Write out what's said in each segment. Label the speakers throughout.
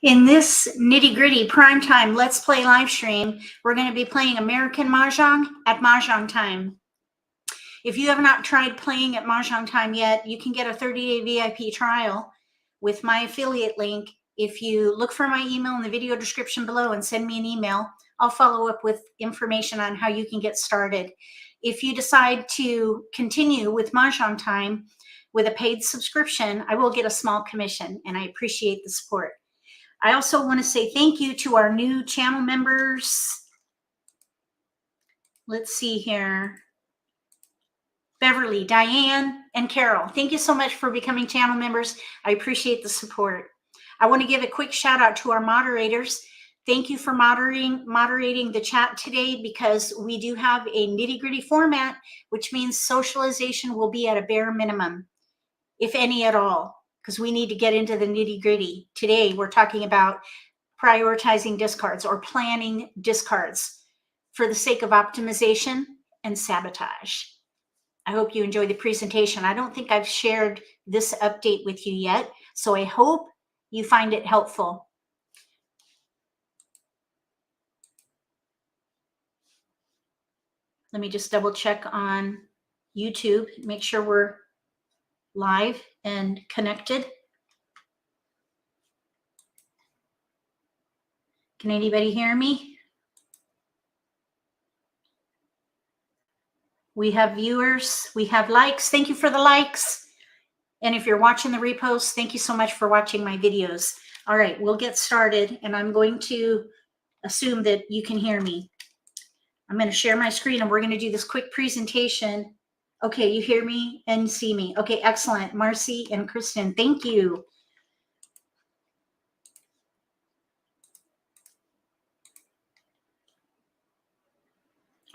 Speaker 1: In this nitty-gritty primetime Let's Play live stream, we're going to be playing American Mah Jongg at Mahjong Time. If you have not tried playing at Mahjong Time yet, you can get a 30-day VIP trial with my affiliate link. If you look for my email in the video description below and send me an email, I'll follow up with information on how you can get started. If you decide to continue with Mahjong Time with a paid subscription, I will get a small commission, and I appreciate the support. I also want to say thank you to our new channel members. Let's see here. Beverly, Diane, and Carol. Thank you so much for becoming channel members. I appreciate the support. I want to give a quick shout out to our moderators. Thank you for moderating the chat today, because we do have a nitty-gritty format, which means socialization will be at a bare minimum, if any at all, because we need to get into the nitty-gritty. Today, we're talking about prioritizing discards or planning discards for the sake of optimization and sabotage. I hope you enjoy the presentation. I don't think I've shared this update with you yet, so I hope you find it helpful. Let me just double check on YouTube, make sure we're live and connected. Can anybody hear me? We have viewers, we have likes. Thank you for the likes. And if you're watching the repost, thank you so much for watching my videos. All right, we'll get started, and I'm going to assume that you can hear me. I'm going to share my screen, and we're going to do this quick presentation. Okay, you hear me and see me. Okay, excellent. Marcy and Kristen, thank you.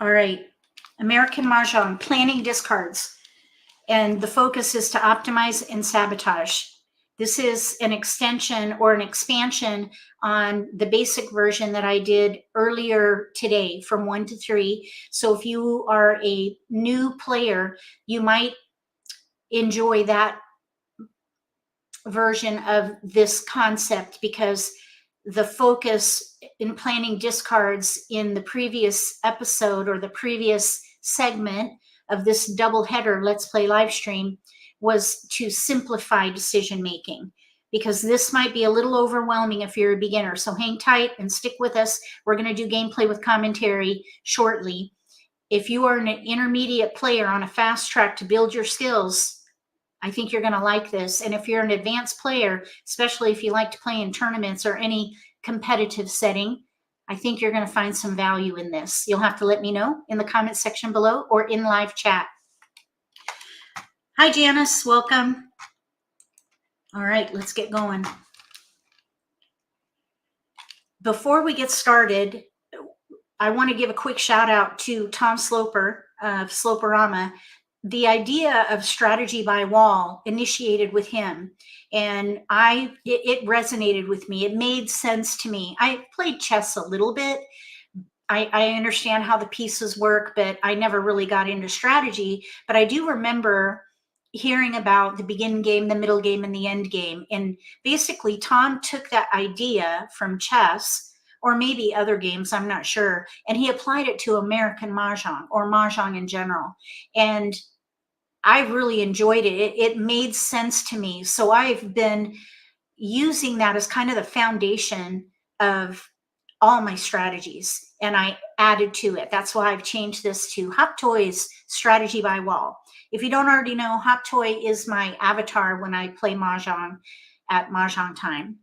Speaker 1: All right, American Mah Jongg, planning discards. And the focus is to optimize and sabotage. This is an extension or an expansion on the basic version that I did earlier today from 1 to 3. So if you are a new player, you might enjoy that version of this concept, because the focus in planning discards in the previous episode or the previous segment of this double header Let's Play live stream was to simplify decision making, because this might be a little overwhelming if you're a beginner. So hang tight and stick with us. We're going to do gameplay with commentary shortly. If you are an intermediate player on a fast track to build your skills, I think you're going to like this. And if you're an advanced player, especially if you like to play in tournaments or any competitive setting, I think you're going to find some value in this. You'll have to let me know in the comment section below or in live chat. Hi, Janice. Welcome. All right, let's get going. Before we get started, I want to give a quick shout out to Tom Sloper of Sloperama. The idea of strategy by wall initiated with him, and it resonated with me. It made sense to me. I played chess a little bit. I understand how the pieces work, but I never really got into strategy. But I do remember hearing about the beginning game, the middle game, and the end game. And basically, Tom took that idea from chess, or maybe other games, I'm not sure, and he applied it to American Mah Jongg, or Mahjong in general. And I really enjoyed it. It made sense to me. So I've been using that as kind of the foundation of all my strategies, and I added to it. That's why I've changed this to Hop Toy's Strategy by Wall. If you don't already know, Hop Toy is my avatar when I play Mahjong at Mahjong Time.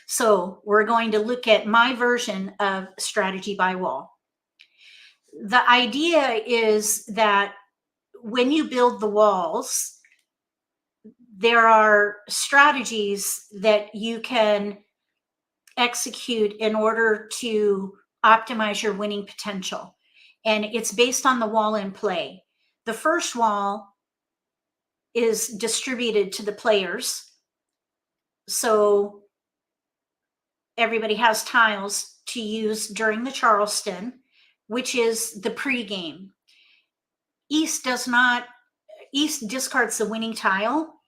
Speaker 1: So we're going to look at my version of Strategy by Wall. The idea is that when you build the walls, there are strategies that you can execute in order to optimize your winning potential. And it's based on the wall in play. The first wall is distributed to the players. So everybody has tiles to use during the Charleston, which is the pregame. East discards the winning tile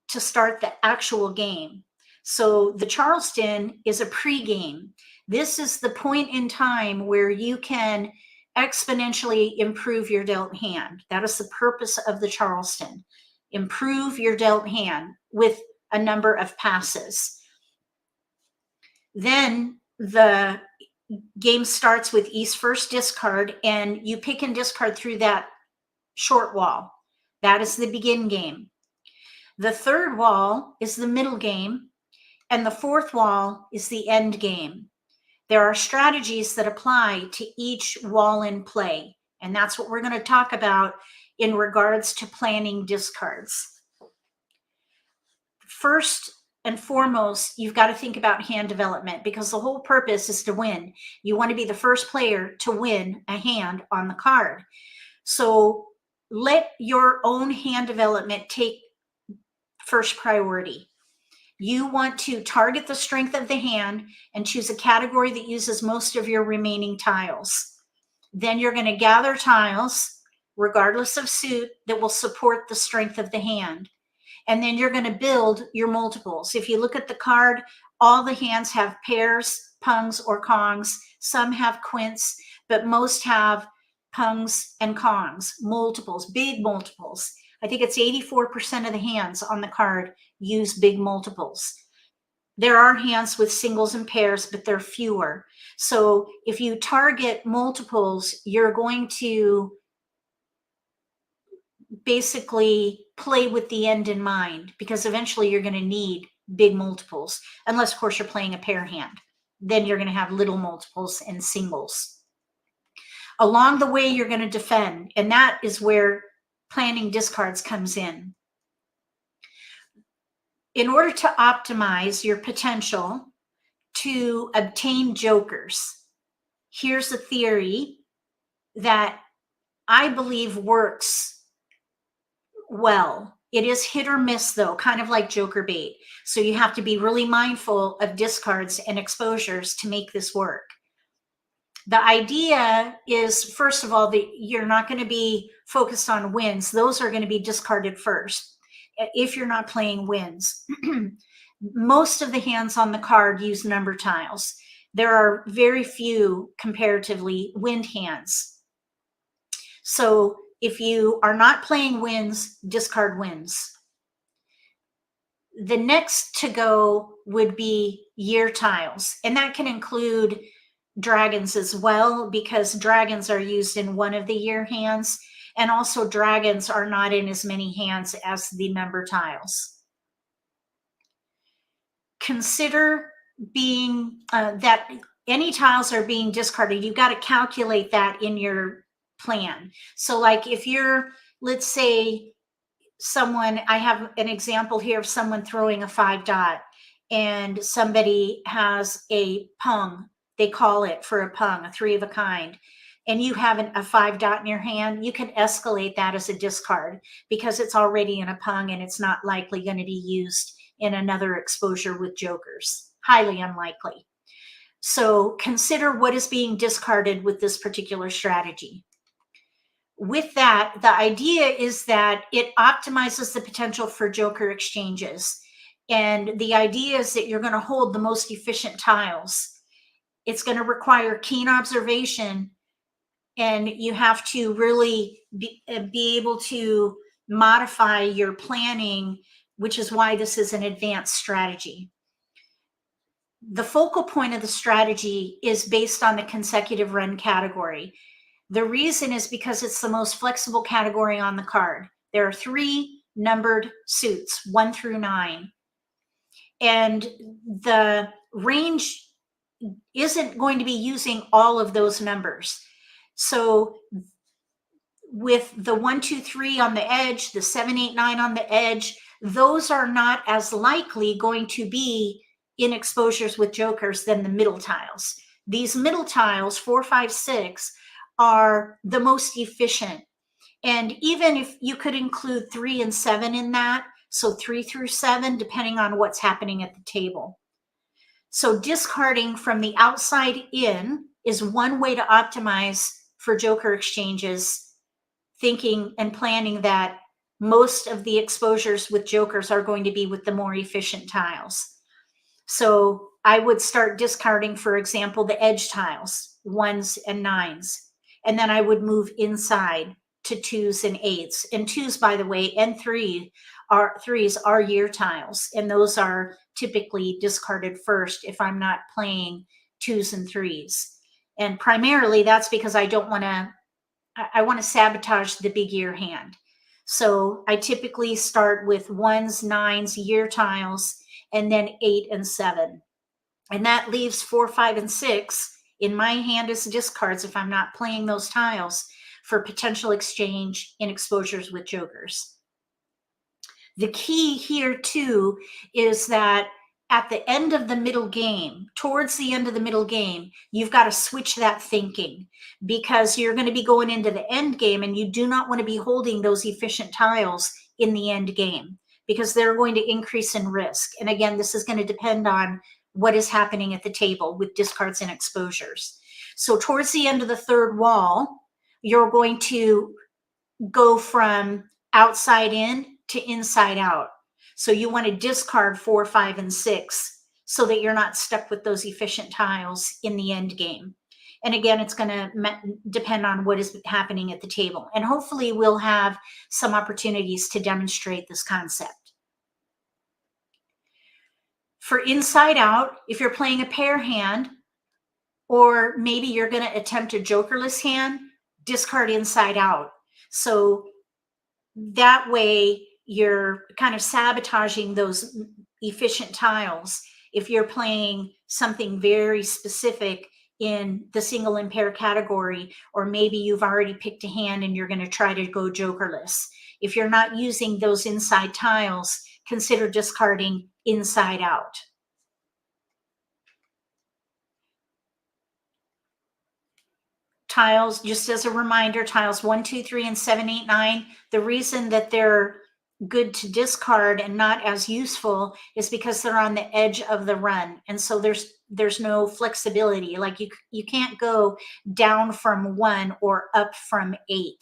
Speaker 1: to start the actual game. So the Charleston is a pre-game. This is the point in time where you can exponentially improve your dealt hand. That is the purpose of the Charleston. Improve your dealt hand with a number of passes. Then the game starts with East first discard, and you pick and discard through that short wall. That is the begin game. The third wall is the middle game, and the fourth wall is the end game. There are strategies that apply to each wall in play, and that's what we're going to talk about in regards to planning discards. First and foremost, you've got to think about hand development, because the whole purpose is to win. You want to be the first player to win a hand on the card. So let your own hand development take first priority. You want to target the strength of the hand and choose a category that uses most of your remaining tiles. Then you're going to gather tiles, regardless of suit, that will support the strength of the hand. And then you're going to build your multiples. If you look at the card, all the hands have pairs, pungs, or kongs. Some have quints, but most have pungs and kongs, multiples, big multiples. I think it's 84% of the hands on the card use big multiples. There are hands with singles and pairs, but they're fewer. So if you target multiples, you're going to basically play with the end in mind, because eventually you're going to need big multiples, unless of course you're playing a pair hand. Then you're going to have little multiples and singles. Along the way, you're going to defend, and that is where planning discards comes in. In order to optimize your potential to obtain jokers, here's a theory that I believe works well. It is hit or miss, though, kind of like joker bait. So you have to be really mindful of discards and exposures to make this work. The idea is, first of all, that you're not going to be focused on wins. Those are going to be discarded first if you're not playing wins. Most of the hands on the card use number tiles. There are very few comparatively wind hands. So if you are not playing wins, discard wins. The next to go would be year tiles, and that can include dragons as well, because dragons are used in one of the year hands, and also dragons are not in as many hands as the number tiles. Consider being that any tiles are being discarded. You've got to calculate that in your plan. So like if you're, let's say someone, I have an example here of someone throwing a 5 dot, and somebody has a pung. They call it for a pung, a 3 of a kind, and you have a 5 dot in your hand. You can escalate that as a discard because it's already in a pung and it's not likely going to be used in another exposure with jokers. Highly unlikely. So consider what is being discarded with this particular strategy. With that, the idea is that it optimizes the potential for joker exchanges. And the idea is that you're going to hold the most efficient tiles. It's going to require keen observation, and you have to really be able to modify your planning, which is why this is an advanced strategy. The focal point of the strategy is based on the consecutive run category. The reason is because it's the most flexible category on the card. There are 3 numbered suits, 1 through 9. And the range isn't going to be using all of those numbers. So with the 1, 2, 3 on the edge, the 7, 8, 9 on the edge, those are not as likely going to be in exposures with jokers than the middle tiles. These middle tiles, 4, 5, 6, are the most efficient. And even if you could include 3 and 7 in that, so 3 through 7, depending on what's happening at the table. So discarding from the outside in is one way to optimize for joker exchanges, thinking and planning that most of the exposures with jokers are going to be with the more efficient tiles. So I would start discarding, for example, the edge tiles, 1s and 9s. And then I would move inside to 2s and 8s. And 2s, by the way, and 3s are year tiles. And those are typically discarded first if I'm not playing 2s and 3s. And primarily that's because I want to sabotage the big year hand. So I typically start with 1s, 9s, year tiles, and then 8 and 7. And that leaves 4, 5, and 6 in my hand as discards if I'm not playing those tiles for potential exchange in exposures with jokers. The key here too is that at the end of the middle game, towards the end of the middle game, you've got to switch that thinking, because you're going to be going into the end game and you do not want to be holding those efficient tiles in the end game, because they're going to increase in risk. And again, this is going to depend on what is happening at the table with discards and exposures. So towards the end of the third wall, you're going to go from outside in to inside out. So you want to discard 4, 5, and 6 so that you're not stuck with those efficient tiles in the end game. And again, it's going to depend on what is happening at the table. And hopefully we'll have some opportunities to demonstrate this concept. For inside out, if you're playing a pair hand, or maybe you're going to attempt a jokerless hand, discard inside out. So that way you're kind of sabotaging those efficient tiles if you're playing something very specific in the single and pair category, or maybe you've already picked a hand and you're going to try to go jokerless. If you're not using those inside tiles, consider discarding inside out. Tiles, just as a reminder, tiles 1, 2, 3, and 7, 8, 9, the reason that they're good to discard and not as useful is because they're on the edge of the run. And so there's no flexibility. Like you can't go down from 1 or up from 8.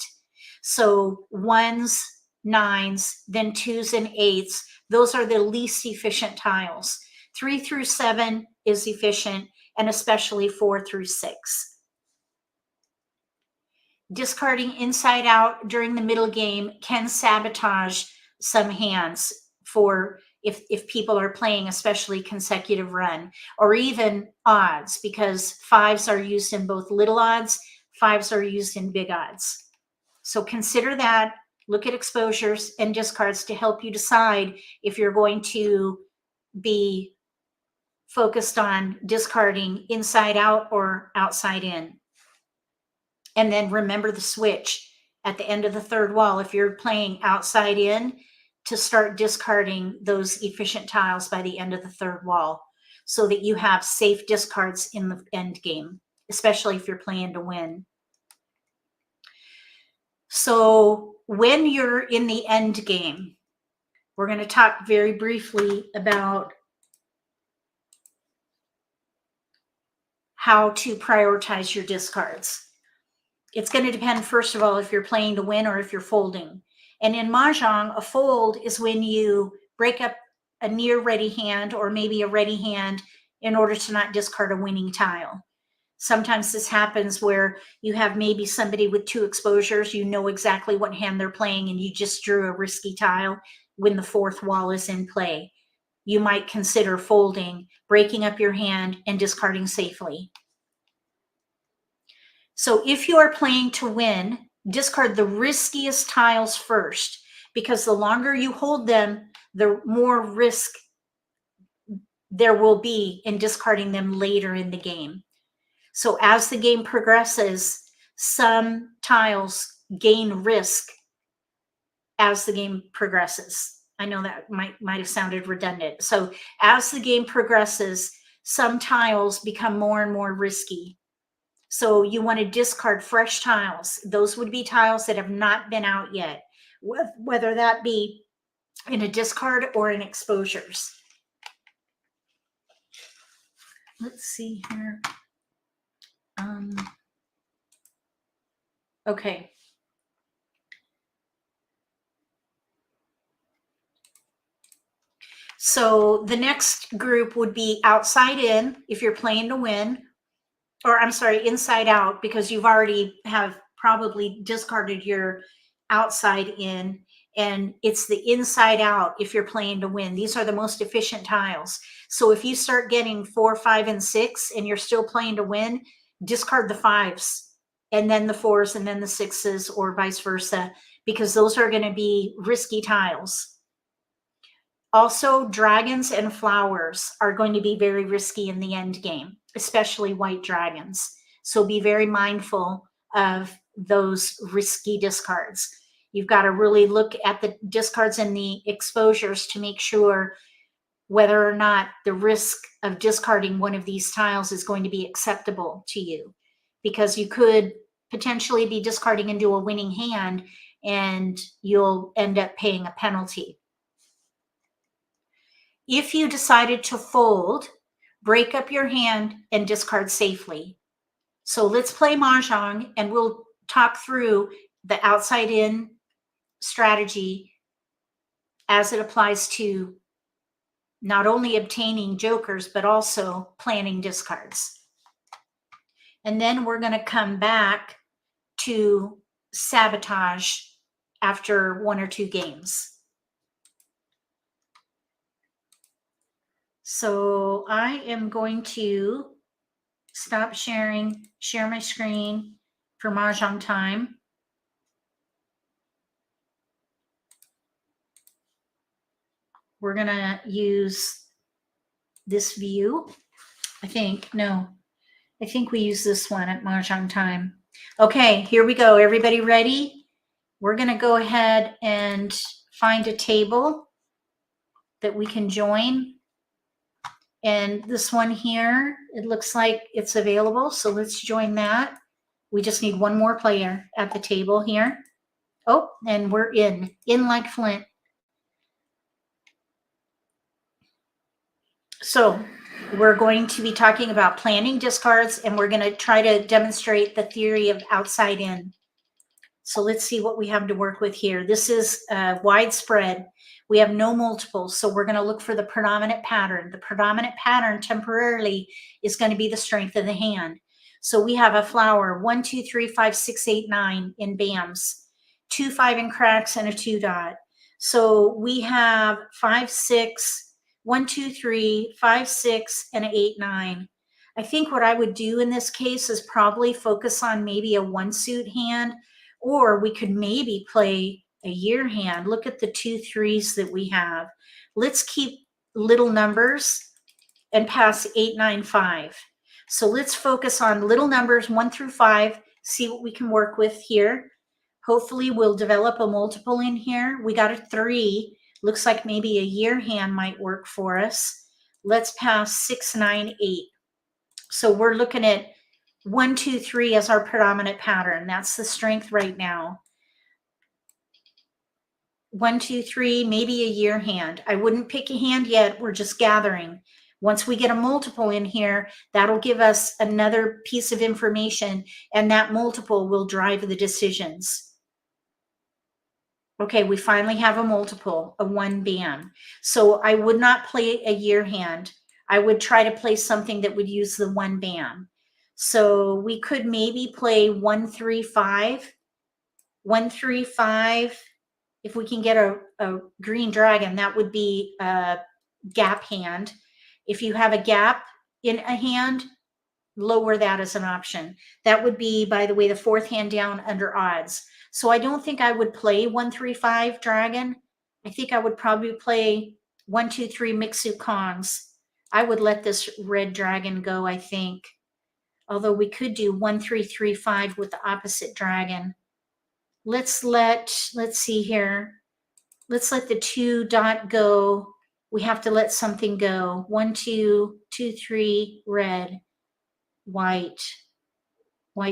Speaker 1: So 1s, 9s, then 2s and 8s, those are the least efficient tiles. 3 through 7 is efficient, and especially 4 through 6. Discarding inside out during the middle game can sabotage some hands for if people are playing especially consecutive run, or even odds, because 5s are used in both little odds, 5s are used in big odds. So consider that, look at exposures and discards to help you decide if you're going to be focused on discarding inside out or outside in. And then remember the switch at the end of the third wall, if you're playing outside in, to start discarding those efficient tiles by the end of the third wall so that you have safe discards in the end game, especially if you're playing to win. So when you're in the end game, we're going to talk very briefly about how to prioritize your discards. It's going to depend, first of all, if you're playing to win or if you're folding. And in Mahjong, a fold is when you break up a near ready hand or maybe a ready hand in order to not discard a winning tile. Sometimes this happens where you have maybe somebody with 2 exposures, you know exactly what hand they're playing, and you just drew a risky tile when the 4th wall is in play. You might consider folding, breaking up your hand, and discarding safely. So if you are playing to win, discard the riskiest tiles first, because the longer you hold them, the more risk there will be in discarding them later in the game. So as the game progresses, some tiles gain risk as the game progresses. I know that might have sounded redundant. So as the game progresses, some tiles become more and more risky. So you want to discard fresh tiles. Those would be tiles that have not been out yet, whether that be in a discard or in exposures. Let's see here. Okay. So the next group would be outside in if you're playing to win, or I'm sorry, inside out, because you've already have probably discarded your outside in, and it's the inside out if you're playing to win. These are the most efficient tiles. So if you start getting 4, 5, and 6 and you're still playing to win, discard the 5s and then the 4s and then the 6s, or vice versa, because those are going to be risky tiles. Also, dragons and flowers are going to be very risky in the end game, especially white dragons. So be very mindful of those risky discards. You've got to really look at the discards and the exposures to make sure whether or not the risk of discarding one of these tiles is going to be acceptable to you, because you could potentially be discarding into a winning hand and you'll end up paying a penalty. If you decided to fold, break up your hand and discard safely. So let's play Mahjong and we'll talk through the outside in strategy as it applies to not only obtaining jokers, but also planning discards. And then we're going to come back to sabotage after 1 or 2 games. So I am going to stop sharing, share my screen for Mahjong Time. We're going to use this view. I think we use this one at Mahjong Time. Okay, here we go. Everybody ready? We're going to go ahead and find a table that we can join. And this one here, it looks like it's available. So let's join that. We just need one more player at the table here. Oh, and we're in like Flint. So we're going to be talking about planning discards, and we're going to try to demonstrate the theory of outside in. So let's see what we have to work with here. This is widespread. We have no multiples, so we're going to look for the predominant pattern. The predominant pattern temporarily is going to be the strength of the hand. So we have a flower 1, 2, 3, 5, 6, 8, 9 in BAMs, 2, 5 in cracks, and a 2 dot. So we have 5, 6, 1, 2, 3, 5, 6, and 8, 9. I think what I would do in this case is probably focus on maybe a 1 suit hand, or we could maybe play a year hand. Look at the 2 3s that we have. Let's keep little numbers and pass 8, 9, 5. So let's focus on little numbers 1 through 5, see what we can work with here. Hopefully we'll develop a multiple in here. We got a 3. Looks like maybe a year hand might work for us. Let's pass 6, 9, 8. So we're looking at 1, 2, 3 as our predominant pattern. That's the strength right now. 1, 2, 3, maybe a year hand. I wouldn't pick a hand yet. We're just gathering. Once we get a multiple in here, that'll give us another piece of information, and that multiple will drive the decisions. Okay, we finally have a multiple, a 1 BAM. So I would not play a year hand. I would try to play something that would use the 1 BAM. So we could maybe play 1, 3, 5. 1, 3, 5. If we can get a green dragon, that would be a gap hand. If you have a gap in a hand, lower that as an option. That would be, by the way, the 4th hand down under odds. So I don't think I would play 1, 3, 5 dragon. I think I would probably play 1, 2, 3 Mixu Kongs. I would let this red dragon go, I think. Although we could do 1, 3, 3, 5 with the opposite dragon. Let's see here. Let's let the 2 dot go. We have to let something go. 1, 2, 2, 3, red, white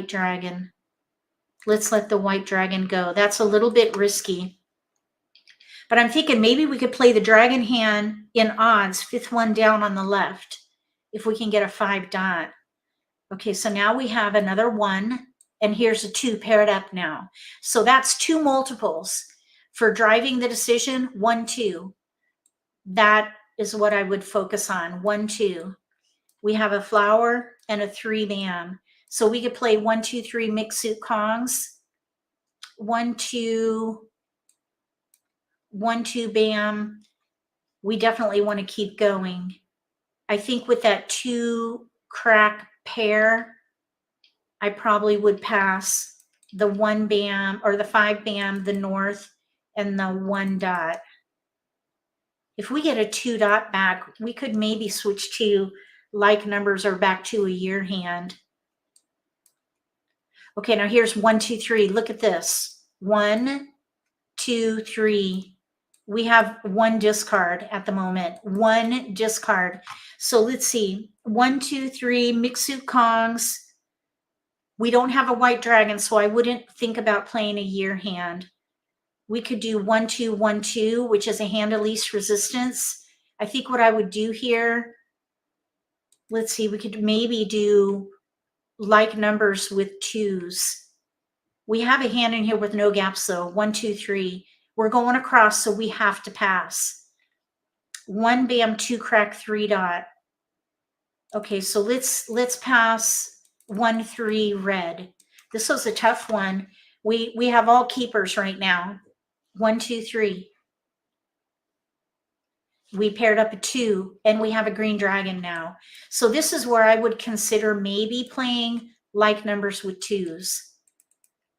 Speaker 1: dragon. Let's let the white dragon go. That's a little bit risky. But I'm thinking maybe we could play the dragon hand in odds, 5th one down on the left, if we can get a 5 dot. Okay, so now we have another 1, and here's a 2 paired up now. So that's 2 multiples for driving the decision, 1, 2. That is what I would focus on. 1, 2. We have a flower and a 3 bam. So we could play 1, 2, 3 mixed suit Kongs. 1, 2, 1, 2 bam. We definitely want to keep going. I think with that 2 crack pair, I probably would pass the 1 bam or the 5 bam, the north, and the 1 dot. If we get a 2 dot back, we could maybe switch to like numbers or back to a year hand. Okay, now here's 1, 2, 3. Look at this. 1, 2, 3. We have 1 discard at the moment. 1 discard. So let's see. 1, 2, 3 mixed suit Kongs. We don't have a white dragon, so I wouldn't think about playing a year hand. We could do 1, 2, 1, 2, which is a hand of least resistance. I think what I would do here, let's see, we could maybe do like numbers with 2s. We have a hand in here with no gaps though. 1, 2, 3. We're going across, so we have to pass. 1 bam, 2 crack, 3 dot. Okay, so let's pass 1, 3 red. This was a tough one. We have all keepers right now. 1, 2, 3. We paired up a 2, and we have a green dragon now. So this is where I would consider maybe playing like numbers with 2s.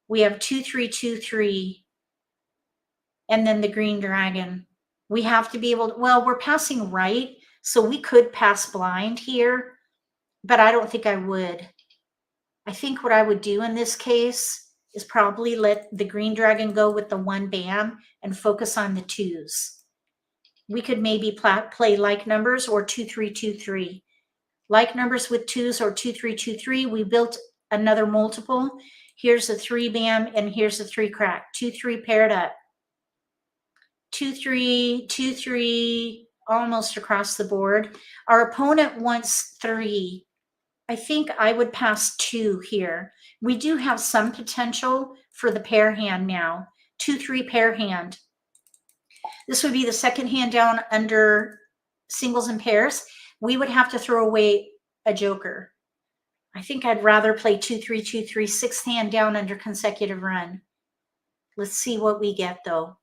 Speaker 1: We have 2, 3, 2, 3, and then the green dragon. We have to be able to, well, we're passing right, so we could pass blind here, but I don't think I would. I think what I would do in this case is probably let the green dragon go with the 1 bam and focus on the 2s. We could maybe play like numbers or 2, 3, 2, 3. Like numbers with 2s or 2, 3, 2, 3. We built another multiple. Here's a 3 bam and here's a 3 crack. 2, 3 paired up. 2, 3, 2, 3, almost across the board. Our opponent wants 3. I think I would pass 2 here. We do have some potential for the pair hand now. 2, 3 pair hand. This would be the second hand down under singles and pairs. We would have to throw away a joker. I think I'd rather play 2, 3, 2, 3, sixth hand down under consecutive run. Let's see what we get though.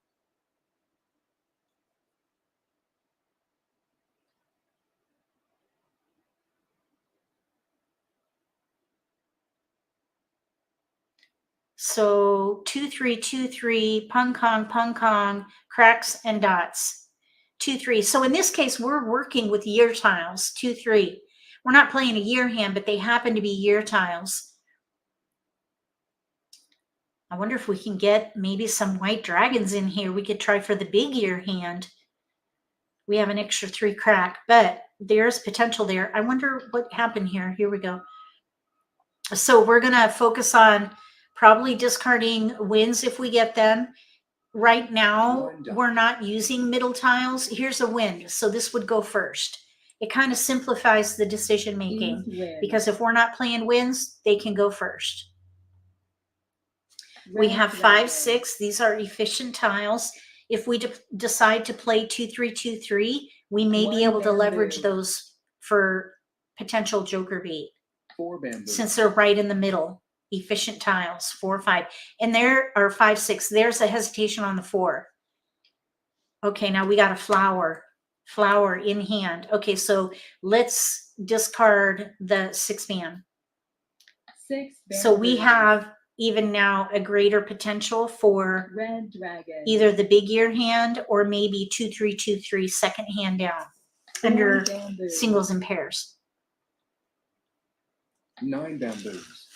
Speaker 1: So 2, 3, 2, 3, pung kong, cracks and dots. 2, 3. So in this case, we're working with year tiles. 2, 3. We're not playing a year hand, but they happen to be year tiles. I wonder if we can get maybe some white dragons in here. We could try for the big year hand. We have an extra 3 crack, but there's potential there. I wonder what happened here. Here we go. So we're going to focus on probably discarding wins if we get them. Right now, we're not using middle tiles. Here's a win, so this would go first. It kind of simplifies the decision making because if we're not playing wins, they can go first. We have 5, 6. These are efficient tiles. If we decide to play 2, 3, 2, 3, we may be able to leverage those for potential joker bait.
Speaker 2: 4 bamboo.
Speaker 1: Since they're right in the middle. Efficient tiles, 4, 5. And there are 5, 6. There's a hesitation on the 4. Okay, now we got a flower in hand. Okay, so let's discard the 6 bam.
Speaker 2: 6 bamboo.
Speaker 1: So we have even now a greater potential for
Speaker 2: red dragon.
Speaker 1: Either the big year hand or maybe 2, 3, 2, 3 second hand down under
Speaker 2: bamboo.
Speaker 1: singles and pairs.
Speaker 2: 9 bamboos.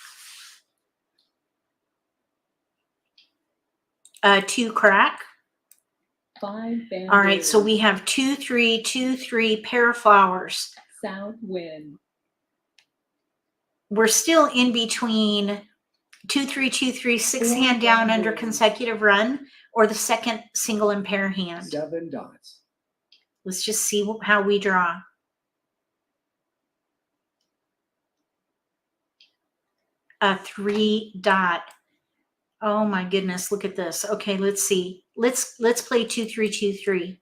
Speaker 1: 2 crack.
Speaker 2: 5 bamboos.
Speaker 1: All right, so we have 2, 3, 2, 3 pair of flowers.
Speaker 2: South wind.
Speaker 1: We're still in between 2, 3, 2, 3, 6 hand down under consecutive run or the second single and pair hand.
Speaker 2: 7 dots.
Speaker 1: Let's just see how we draw. A 3 dot. Oh my goodness, look at this. Okay, let's see. Let's play 2, 3, 2, 3.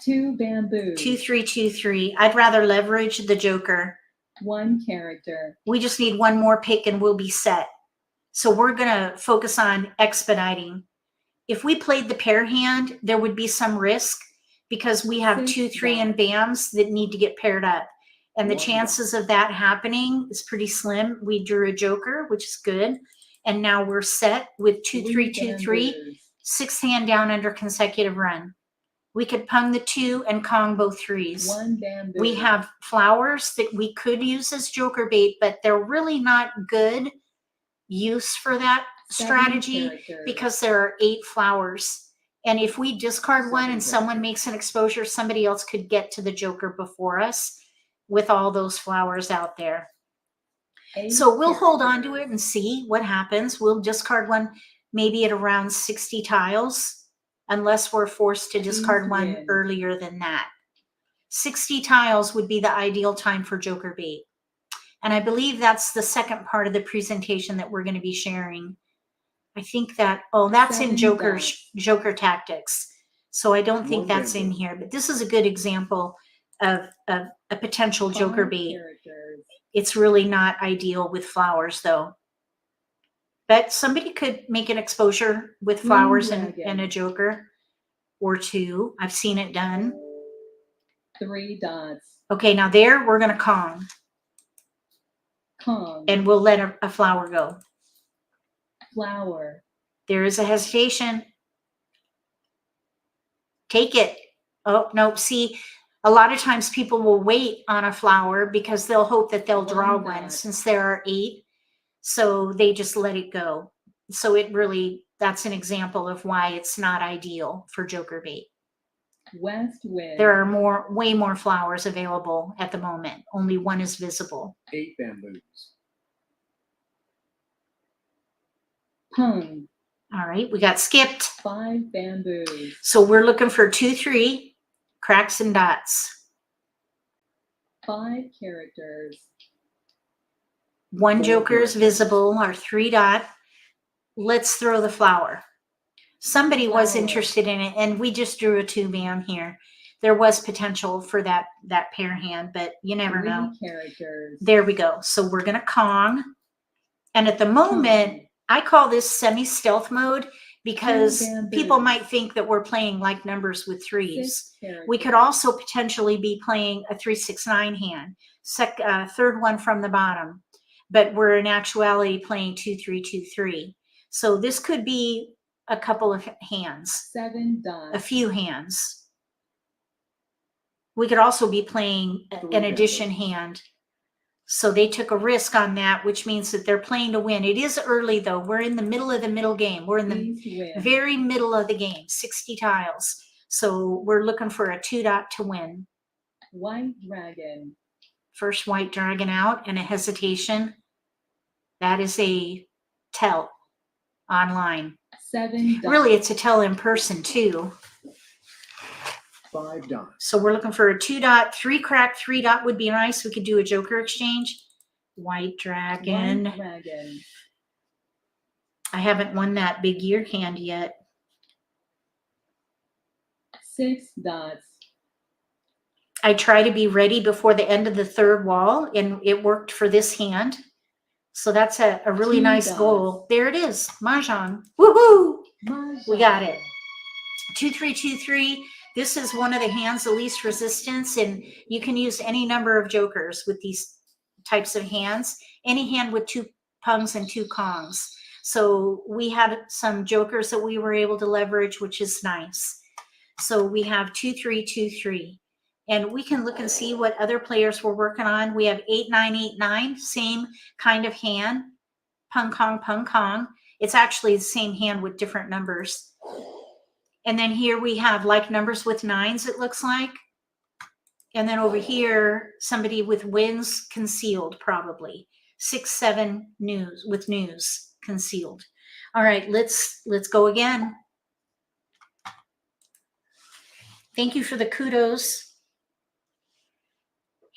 Speaker 2: 2 bamboos.
Speaker 1: 2, 3, 2, 3. I'd rather leverage the joker.
Speaker 2: 1 character.
Speaker 1: We just need one more pick and we'll be set. So we're going to focus on expediting. If we played the pair hand, there would be some risk because we have 2, 3, and bams that need to get paired up. And the chances of that happening is pretty slim. We drew a joker, which is good. And now we're set with 2, 3, 2, 3, 6th hand down under consecutive run. We could pung the 2 and Kong both 3s.
Speaker 2: 1 bamboo.
Speaker 1: We have flowers that we could use as joker bait, but they're really not good use for that
Speaker 2: 7
Speaker 1: strategy
Speaker 2: characters.
Speaker 1: because there are 8 flowers. And if we discard one and
Speaker 2: 7
Speaker 1: someone
Speaker 2: characters.
Speaker 1: makes an exposure, somebody else could get to the joker before us with all those flowers out there.
Speaker 2: 8
Speaker 1: So we'll hold on to
Speaker 2: characters.
Speaker 1: it and see what happens. We'll discard one maybe at around 60 tiles, unless we're forced to discard one
Speaker 2: win.
Speaker 1: earlier than that. 60 tiles would be the ideal time for joker bait. And I believe that's the second part of the presentation that we're going to be sharing. I think that, oh, that's in
Speaker 2: 7
Speaker 1: joker tactics. So I don't think
Speaker 2: 1
Speaker 1: that's in
Speaker 2: bamboo.
Speaker 1: here, but this is a good example of a potential joker
Speaker 2: 5
Speaker 1: bait.
Speaker 2: characters.
Speaker 1: It's really not ideal with flowers though. But somebody could make an exposure with
Speaker 2: Green
Speaker 1: flowers
Speaker 2: dragon.
Speaker 1: and a joker or 2. I've seen it done.
Speaker 2: 3 dots.
Speaker 1: Okay, now there we're going to Kong
Speaker 2: Kong.
Speaker 1: and we'll let a flower go.
Speaker 2: Flower.
Speaker 1: There is a hesitation. Take it. Oh, no. See, a lot of times people will wait on a flower because they'll hope that they'll draw
Speaker 2: 1
Speaker 1: one
Speaker 2: dot.
Speaker 1: since there are 8. So they just let it go. So it really, that's an example of why it's not ideal for joker bait.
Speaker 2: West wind.
Speaker 1: There are way more flowers available at the moment. Only 1 is visible.
Speaker 2: 8 bamboos. Pung.
Speaker 1: All right, we got skipped.
Speaker 2: 5 bamboos.
Speaker 1: So we're looking for 2, 3 cracks and dots.
Speaker 2: 5 characters.
Speaker 1: 1
Speaker 2: 4
Speaker 1: joker is
Speaker 2: characters.
Speaker 1: visible, our 3 dot. Let's throw the flower. Somebody was
Speaker 2: Flower.
Speaker 1: interested in it, and we just drew a 2 bam here. There was potential for that pair hand, but you never
Speaker 2: 3
Speaker 1: know.
Speaker 2: characters.
Speaker 1: There we go. So we're going to Kong. And at the moment,
Speaker 2: Kong.
Speaker 1: I call this semi-stealth mode because
Speaker 2: bamboos.
Speaker 1: people might think that we're playing like numbers with 3s.
Speaker 2: 6 characters.
Speaker 1: We could also potentially be playing a 3, 6, 9 hand, third one from the bottom, but we're in actuality playing 2, 3, 2, 3. So this could be a couple of hands,
Speaker 2: 7 dots.
Speaker 1: a few hands. We could also be playing an addition hand. So they took a risk on that, which means that they're playing to win. It is early though. We're in the middle of the middle game. We're in the
Speaker 2: East wind.
Speaker 1: very middle of the game, 60 tiles. So we're looking for a 2 dot to win.
Speaker 2: White dragon.
Speaker 1: First white dragon out and a hesitation. That is a tell online.
Speaker 2: 7 dots.
Speaker 1: Really, it's a tell in person too.
Speaker 2: 5 dots.
Speaker 1: So we're looking for a 2 dot, 3 crack, 3 dot would be nice. We could do a joker exchange. White dragon.
Speaker 2: White dragon.
Speaker 1: I haven't won that big year hand yet.
Speaker 2: 6 dots.
Speaker 1: I try to be ready before the end of the 3rd wall, and it worked for this hand. So that's a really
Speaker 2: 2
Speaker 1: nice
Speaker 2: dots.
Speaker 1: goal. There it is. Mahjong. Woohoo!
Speaker 2: Mahjong.
Speaker 1: We got it. 2, 3, 2, 3. This is one of the hands of least resistance, and you can use any number of jokers with these types of hands. Any hand with 2 pungs and 2 kongs. So we had some jokers that we were able to leverage, which is nice. So we have 2, 3, 2, 3. And we can look and see what other players were working on. We have 8, 9, 8, 9, same kind of hand. Pung, kong, pung, kong. It's actually the same hand with different numbers. And then here we have like numbers with 9s, it looks like. And then over here, somebody with wins concealed, probably. 6, 7 news with news concealed. All right, let's go again. Thank you for the kudos.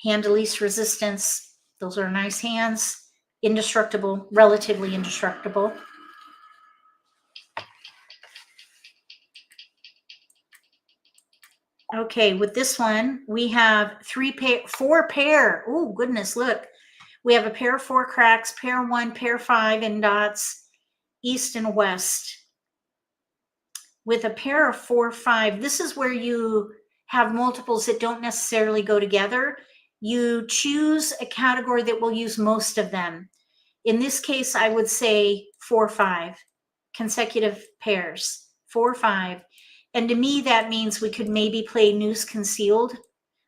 Speaker 1: Hand to least resistance. Those are nice hands. Indestructible, relatively indestructible. Okay, with this one, we have four pair. Oh, goodness, look. We have a pair of 4 cracks, pair 1, pair 5 in dots, east and west. With a pair of 4, 5, this is where you have multiples that don't necessarily go together. You choose a category that will use most of them. In this case, I would say 4, 5, consecutive pairs, 4, 5. And to me, that means we could maybe play news concealed.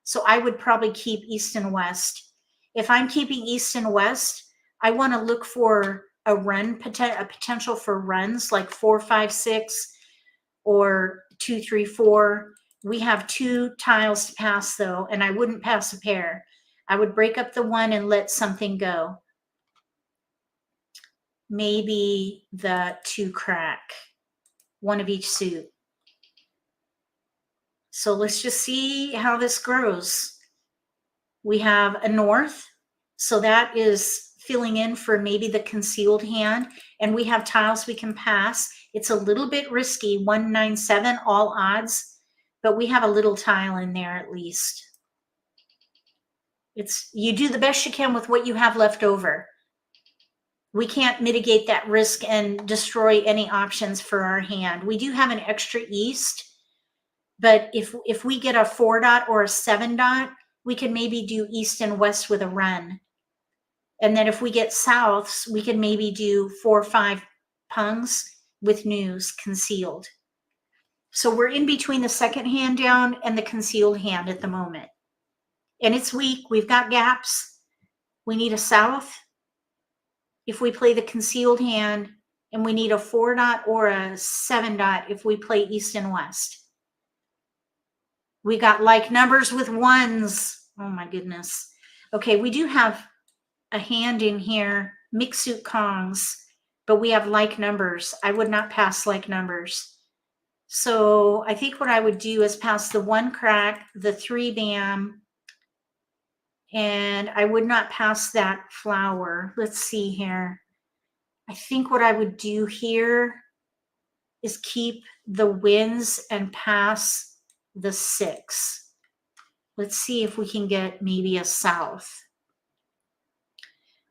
Speaker 1: So I would probably keep east and west. If I'm keeping east and west, I want to look for a potential for runs like 4, 5, 6 or 2, 3, 4. We have 2 tiles to pass though, and I wouldn't pass a pair. I would break up the 1 and let something go. Maybe the 2 crack, 1 of each suit. So let's just see how this grows. We have a north, so that is filling in for maybe the concealed hand, and we have tiles we can pass. It's a little bit risky, 197 all odds, but we have a little tile in there at least. You do the best you can with what you have left over. We can't mitigate that risk and destroy any options for our hand. We do have an extra east, but if we get a 4 dot or a 7 dot, we can maybe do east and west with a run. And then if we get souths, we can maybe do 4 or 5 pungs with news concealed. So we're in between the second hand down and the concealed hand at the moment. And it's weak. We've got gaps. We need a south if we play the concealed hand, and we need a 4 dot or a 7 dot if we play east and west. We got like numbers with ones. Oh my goodness. Okay, we do have a hand in here, mixed suit Kongs, but we have like numbers. I would not pass like numbers. So I think what I would do is pass the 1 crack, the 3 bam, and I would not pass that flower. Let's see here. I think what I would do here is keep the wins and pass the 6. Let's see if we can get maybe a south.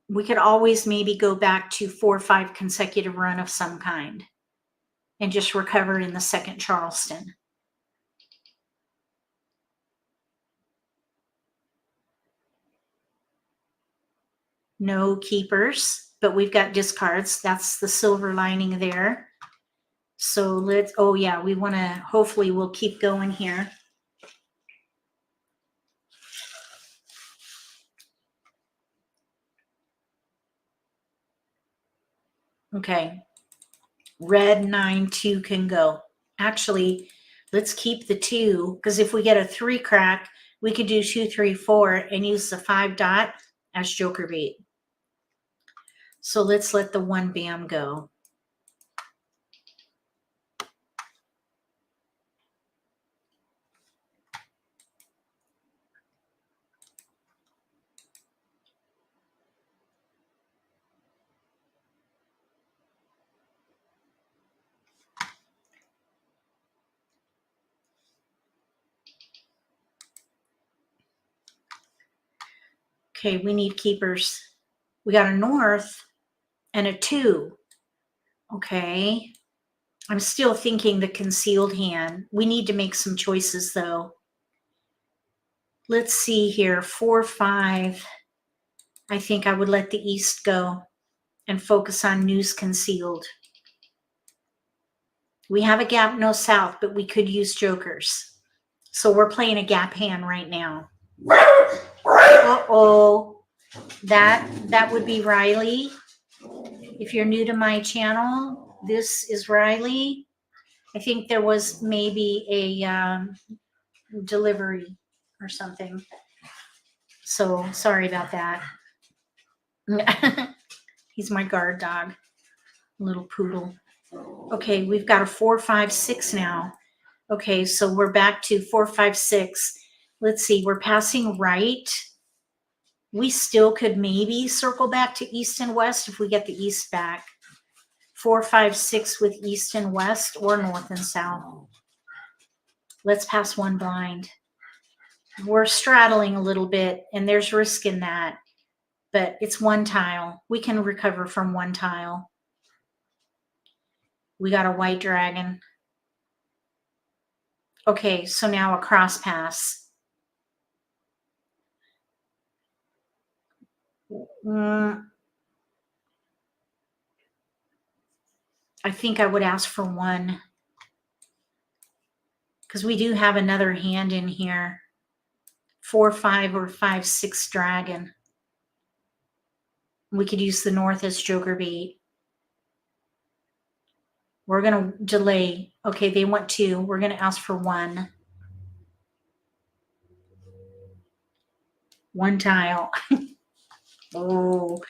Speaker 1: We could always maybe go back to 4 or 5 consecutive run of some kind and just recover in the second Charleston. No keepers, but we've got discards. That's the silver lining there. So let's, oh yeah, we want to, hopefully we'll keep going here. Okay, red 9-2 can go. Actually, let's keep the 2, because if we get a 3 crack, we could do 2, 3, 4 and use the 5 dot as joker bait. So let's let the 1 bam go. Okay, we need keepers. We got a north and a 2. Okay. I'm still thinking the concealed hand. We need to make some choices though. Let's see here, 4, 5. I think I would let the east go and focus on news concealed. We have a gap, no south, but we could use jokers. So we're playing a gap hand right now. Uh-oh. That would be Riley. If you're new to my channel, this is Riley. I think there was maybe a delivery or something. So sorry about that. He's my guard dog, little poodle. Okay, we've got a 4, 5, 6 now. Okay, so we're back to 4, 5, 6. Let's see, we're passing right. We still could maybe circle back to east and west if we get the east back. 4, 5, 6 with east and west or north and south. Let's pass 1 blind. We're straddling a little bit, and there's risk in that, but it's one tile. We can recover from one tile. We got a white dragon. Okay, so now a cross pass. I think I would ask for one, because we do have another hand in here. 4-5 or 5-6 dragon. We could use the north as joker bait. We're going to delay. Okay, they want 2. We're going to ask for 1. 1 tile. Oh,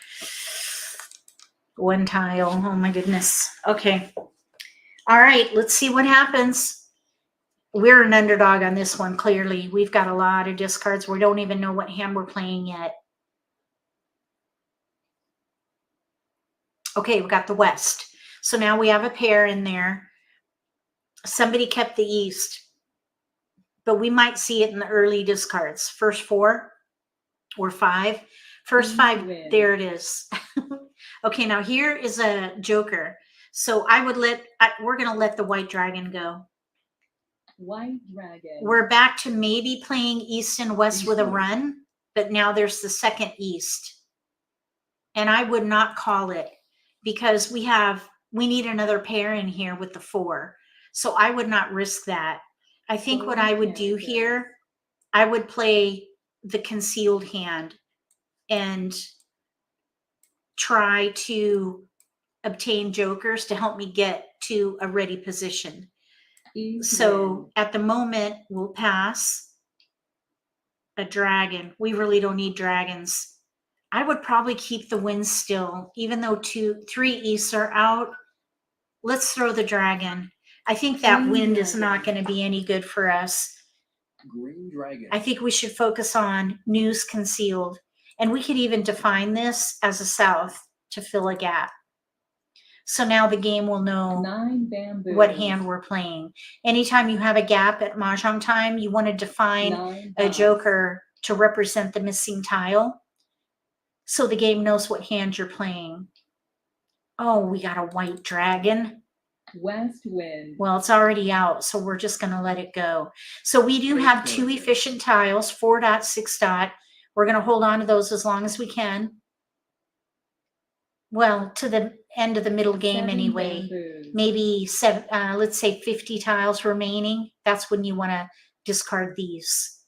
Speaker 1: 1 tile. Oh my goodness. Okay. All right, let's see what happens. We're an underdog on this one, clearly. We've got a lot of discards. We don't even know what hand we're playing yet. Okay, we got the west. So now we have a pair in there. Somebody kept the east, but we might see it in the early discards. First 4 or 5. First 5, there it is. Okay, now here is a joker. So I would we're going to let the white dragon go.
Speaker 2: White dragon.
Speaker 1: We're back to maybe playing east and west with a run, but now there's the second east. And I would not call it, because we need another pair in here with the 4. So I would not risk that. I think what I would do here, I would play the concealed hand and try to obtain jokers to help me get to a ready position. So at the moment, we'll pass a dragon. We really don't need dragons. I would probably keep the wind still, even though 3 easts are out. Let's throw the dragon. I think that wind is not going to be any good for us.
Speaker 3: Green dragon.
Speaker 1: I think we should focus on news concealed. And we could even define this as a south to fill a gap. So now the game will know what hand we're playing. Anytime you have a gap at Mahjong Time, you want to define a joker to represent the missing tile, so the game knows what hand you're playing. Oh, we got a white dragon.
Speaker 2: West wind.
Speaker 1: Well, it's already out, so we're just going to let it go. So we do have 2 efficient tiles, 4 dot, 6 dot. We're going to hold on to those as long as we can. Well, to the end of the middle game anyway. Maybe 7, let's say 50 tiles remaining. That's when you want to discard these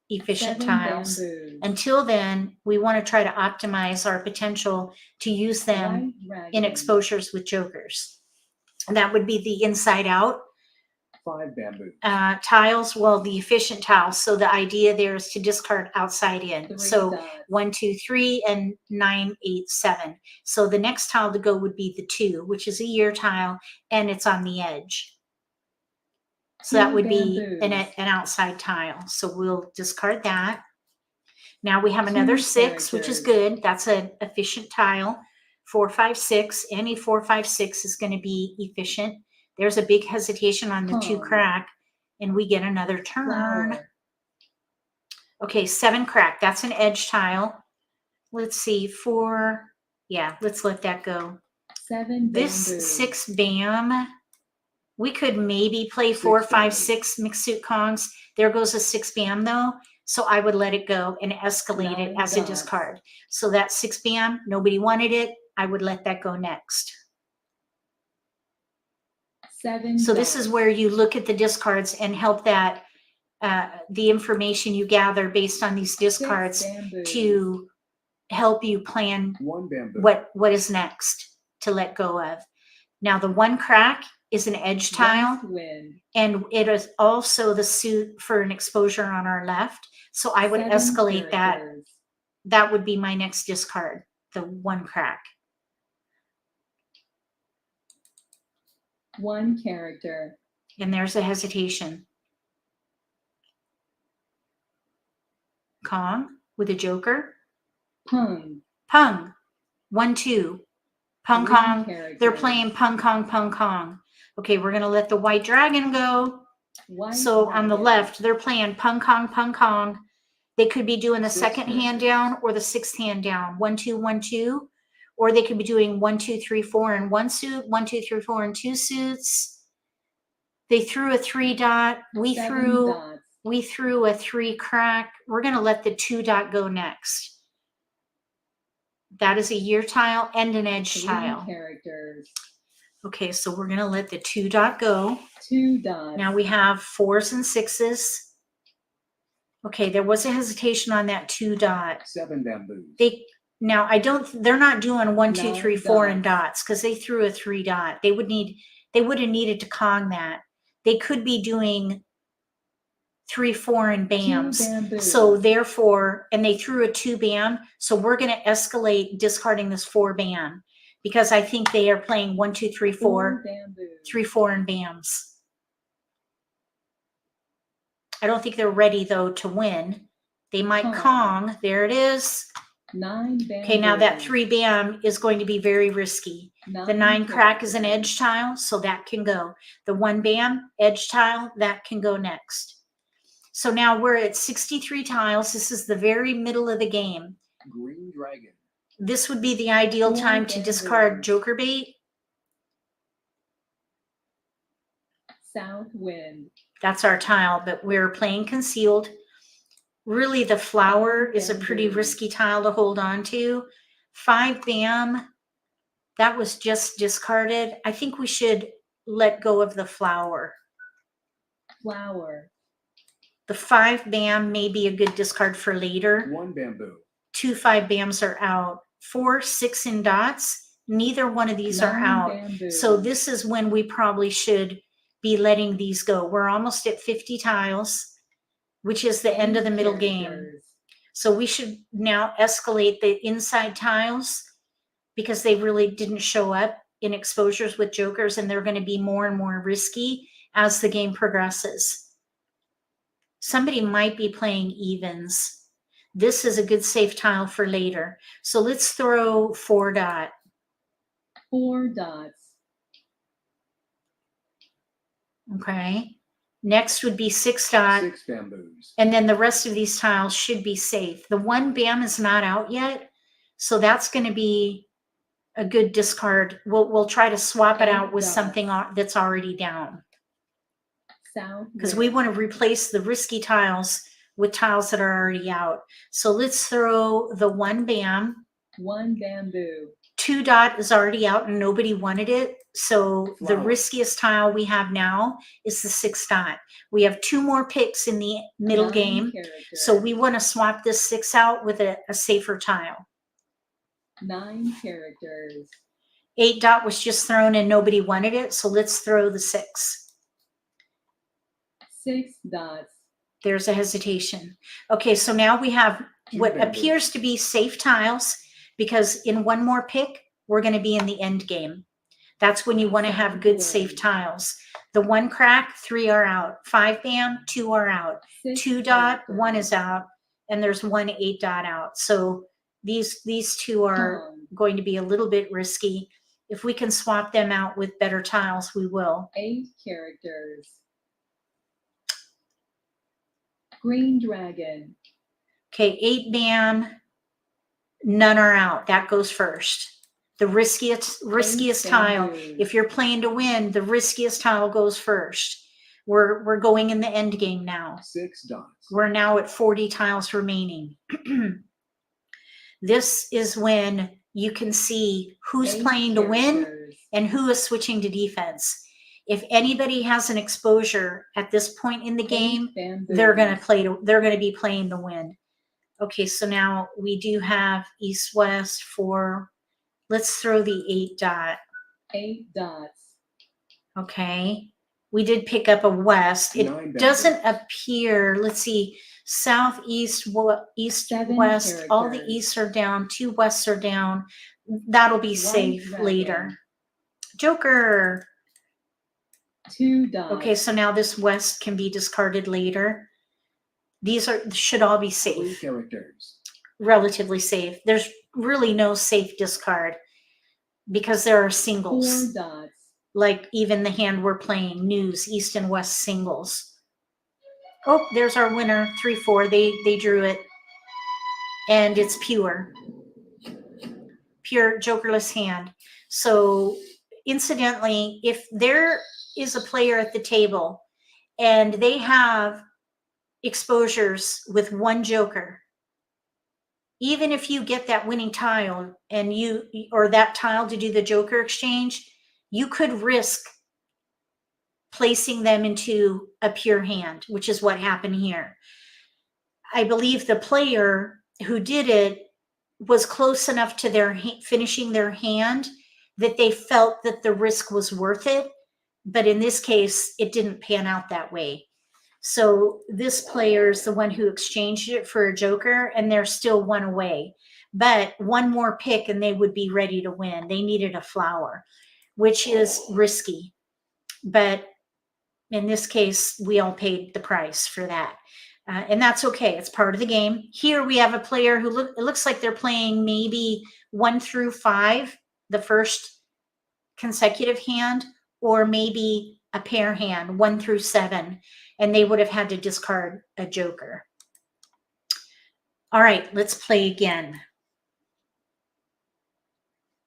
Speaker 1: efficient tiles. Until then, we want to try to optimize our potential to use them in exposures with jokers. And that would be the inside out
Speaker 3: 5 bamboo
Speaker 1: tiles. Well, the efficient tiles. So the idea there is to discard outside in. So 1, 2, 3, and 9, 8, 7. So the next tile to go would be the 2, which is a year tile, and it's on the edge. So that would be an outside tile. So we'll discard that. Now we have another 6, which is good. That's an efficient tile. 4, 5, 6. Any 4, 5, 6 is going to be efficient. There's a big hesitation on the 2 crack, and we get another turn. Okay, 7 crack. That's an edge tile. Let's see, 4. Yeah, let's let that go.
Speaker 2: 7
Speaker 1: This 6 bam. We could maybe play 4, 5, 6 mixed suit Kongs. There goes a 6 bam though. So I would let it go and escalate it as a discard. So that 6 bam, nobody wanted it. I would let that go next.
Speaker 2: 7
Speaker 1: So this is where you look at the discards and help that the information you gather based on these discards to help you plan
Speaker 3: 1 bamboo.
Speaker 1: what is next to let go of. Now the 1 crack is an edge tile, and it is also the suit for an exposure on our left. So I would escalate that. That would be my next discard, the 1 crack.
Speaker 2: 1 character.
Speaker 1: And there's a hesitation. Kong with a joker.
Speaker 2: Pung.
Speaker 1: Pung. 1, 2. Pung Kong.
Speaker 2: Character.
Speaker 1: They're playing Pung Kong, Pung Kong. Okay, we're going to let the white dragon go.
Speaker 2: White
Speaker 1: So on the
Speaker 2: dragon.
Speaker 1: left, they're playing pung kong, pung kong. They could be doing the
Speaker 3: Six
Speaker 1: second hand
Speaker 3: bamboos.
Speaker 1: down or the sixth hand down. 1, 2, 1, 2. Or they could be doing 1, 2, 3, 4 in one suit, 1, 2, 3, 4 in two suits. They threw a 3 dot. We
Speaker 2: 7
Speaker 1: threw
Speaker 2: dots.
Speaker 1: a 3 crack. We're going to let the 2 dot go next. That is a year tile and an edge
Speaker 2: 3
Speaker 1: tile.
Speaker 2: characters.
Speaker 1: Okay, so we're going to let the 2 dot go.
Speaker 2: 2 dots.
Speaker 1: Now we have 4s and 6s. Okay, there was a hesitation on that 2 dot.
Speaker 3: 7 bamboos.
Speaker 1: They're not doing 1, 2, 3,
Speaker 2: 9
Speaker 1: 4 in dots because they threw a 3 dot. They would have needed to Kong that. They could be doing 3, 4 in
Speaker 2: 2
Speaker 1: bams.
Speaker 2: bamboos.
Speaker 1: So therefore, and they threw a 2 bam. So we're going to escalate discarding this 4 bam because I think they are playing 1, 2, 3, 4,
Speaker 2: bamboos.
Speaker 1: 3, 4 in bams. I don't think they're ready though to win. They might Kong. There it is.
Speaker 2: 9 bamboos.
Speaker 1: Okay, now that 3 bam is going to be very risky. The 9 crack is an
Speaker 2: characters.
Speaker 1: edge tile, so that can go. The 1 bam, edge tile, that can go next. So now we're at 63 tiles. This is the very middle of the game.
Speaker 3: Green dragon.
Speaker 1: This would be the ideal
Speaker 2: 4
Speaker 1: time to discard
Speaker 2: bamboos.
Speaker 1: joker bait.
Speaker 2: South wind.
Speaker 1: That's our tile, but we're playing concealed. Really, the flower is a pretty
Speaker 2: Bamboos.
Speaker 1: risky tile to hold on to. 5 bam, that was just discarded. I think we should let go of the flower.
Speaker 2: Flower.
Speaker 1: The 5 bam may be a good discard for later.
Speaker 3: 1 bamboo.
Speaker 1: 2 5 bams are out. 4 6 in dots. Neither one of these are
Speaker 2: 9
Speaker 1: out.
Speaker 2: bamboos.
Speaker 1: So this is when we probably should be letting these go. We're almost at 50 tiles, which is the end of the middle game.
Speaker 2: characters.
Speaker 1: So we should now escalate the inside tiles because they really didn't show up in exposures with jokers, and they're going to be more and more risky as the game progresses. Somebody might be playing evens. This is a good safe tile for later. So let's throw 4 dot.
Speaker 2: 4 dots.
Speaker 1: Okay. Next would be 6 dot.
Speaker 3: 6 bamboos.
Speaker 1: And then the rest of these tiles should be safe. The 1 bam is not out yet. So that's going to be a good discard. We'll try to swap it
Speaker 2: 8
Speaker 1: out with
Speaker 2: dots.
Speaker 1: something that's already down.
Speaker 2: South
Speaker 1: Because we
Speaker 2: wind.
Speaker 1: want to replace the risky tiles with tiles that are already out. So let's throw the 1 bam.
Speaker 2: 1 bamboo.
Speaker 1: 2 dot is already out and nobody wanted it. So the
Speaker 3: Flower.
Speaker 1: riskiest tile we have now is the 6 dot. We have 2 more picks in the middle
Speaker 2: 9
Speaker 1: game.
Speaker 2: characters.
Speaker 1: So we want to swap this 6 out with a safer tile.
Speaker 2: 9 characters.
Speaker 1: 8 dot was just thrown and nobody wanted it. So let's throw the 6.
Speaker 2: 6 dots.
Speaker 1: There's a hesitation. Okay, so now we have
Speaker 3: 2
Speaker 1: what
Speaker 3: bamboos.
Speaker 1: appears to be safe tiles, because in one more pick, we're going to be in the end game. That's when you want to have good safe tiles. The 1 crack, 3 are out. 5 bam, 2 are out.
Speaker 2: 6
Speaker 1: 2 dot, 1
Speaker 2: characters.
Speaker 1: is out. And there's 1 8 dot out. So these 2 are
Speaker 2: Kong.
Speaker 1: going to be a little bit risky. If we can swap them out with better tiles, we will.
Speaker 2: 8 characters. Green dragon.
Speaker 1: Okay, 8 bam, none are out. That goes first. The riskiest tile.
Speaker 2: bamboos.
Speaker 1: If you're playing to win, the riskiest tile goes first. We're going in the end game now.
Speaker 3: 6 dots.
Speaker 1: We're now at 40 tiles remaining. This is when you can see who's
Speaker 2: 8
Speaker 1: playing to win
Speaker 2: characters.
Speaker 1: and who is switching to defense. If anybody has an exposure at this point in the
Speaker 2: 8
Speaker 1: game,
Speaker 2: bamboos.
Speaker 1: they're going to be playing the win. Okay, so now we do have east west for, let's throw the 8 dot.
Speaker 2: 8 dots.
Speaker 1: Okay, we did pick up a west.
Speaker 3: 9
Speaker 1: It
Speaker 3: bamboos.
Speaker 1: doesn't appear, let's see, south, east, east,
Speaker 2: 7
Speaker 1: west, all the
Speaker 2: characters.
Speaker 1: easts are down, 2 wests are down. That'll be
Speaker 2: White
Speaker 1: safe
Speaker 2: dragon.
Speaker 1: later. Joker.
Speaker 2: 2 dots.
Speaker 1: Okay, so now this west can be discarded later. These should all be
Speaker 3: 3
Speaker 1: safe,
Speaker 3: characters.
Speaker 1: relatively safe. There's really no safe discard because there are
Speaker 2: 4
Speaker 1: singles,
Speaker 2: dots.
Speaker 1: like even the hand we're playing, news, east and west singles. Oh, there's our winner, 3-4. They drew it. And it's pure jokerless hand. So incidentally, if there is a player at the table and they have exposures with one joker, even if you get that winning tile and or that tile to do the joker exchange, you could risk placing them into a pure hand, which is what happened here. I believe the player who did it was close enough to their finishing their hand that they felt that the risk was worth it. But in this case, it didn't pan out that way. So this player is the one who exchanged it for a joker, and they're still one away. But one more pick and they would be ready to win. They needed a flower, which is risky. But in this case, we all paid the price for that. And that's okay. It's part of the game. Here we have a player who it looks like they're playing maybe 1 through 5, the first consecutive hand, or maybe a pair hand, 1 through 7, and they would have had to discard a joker. All right, let's play again.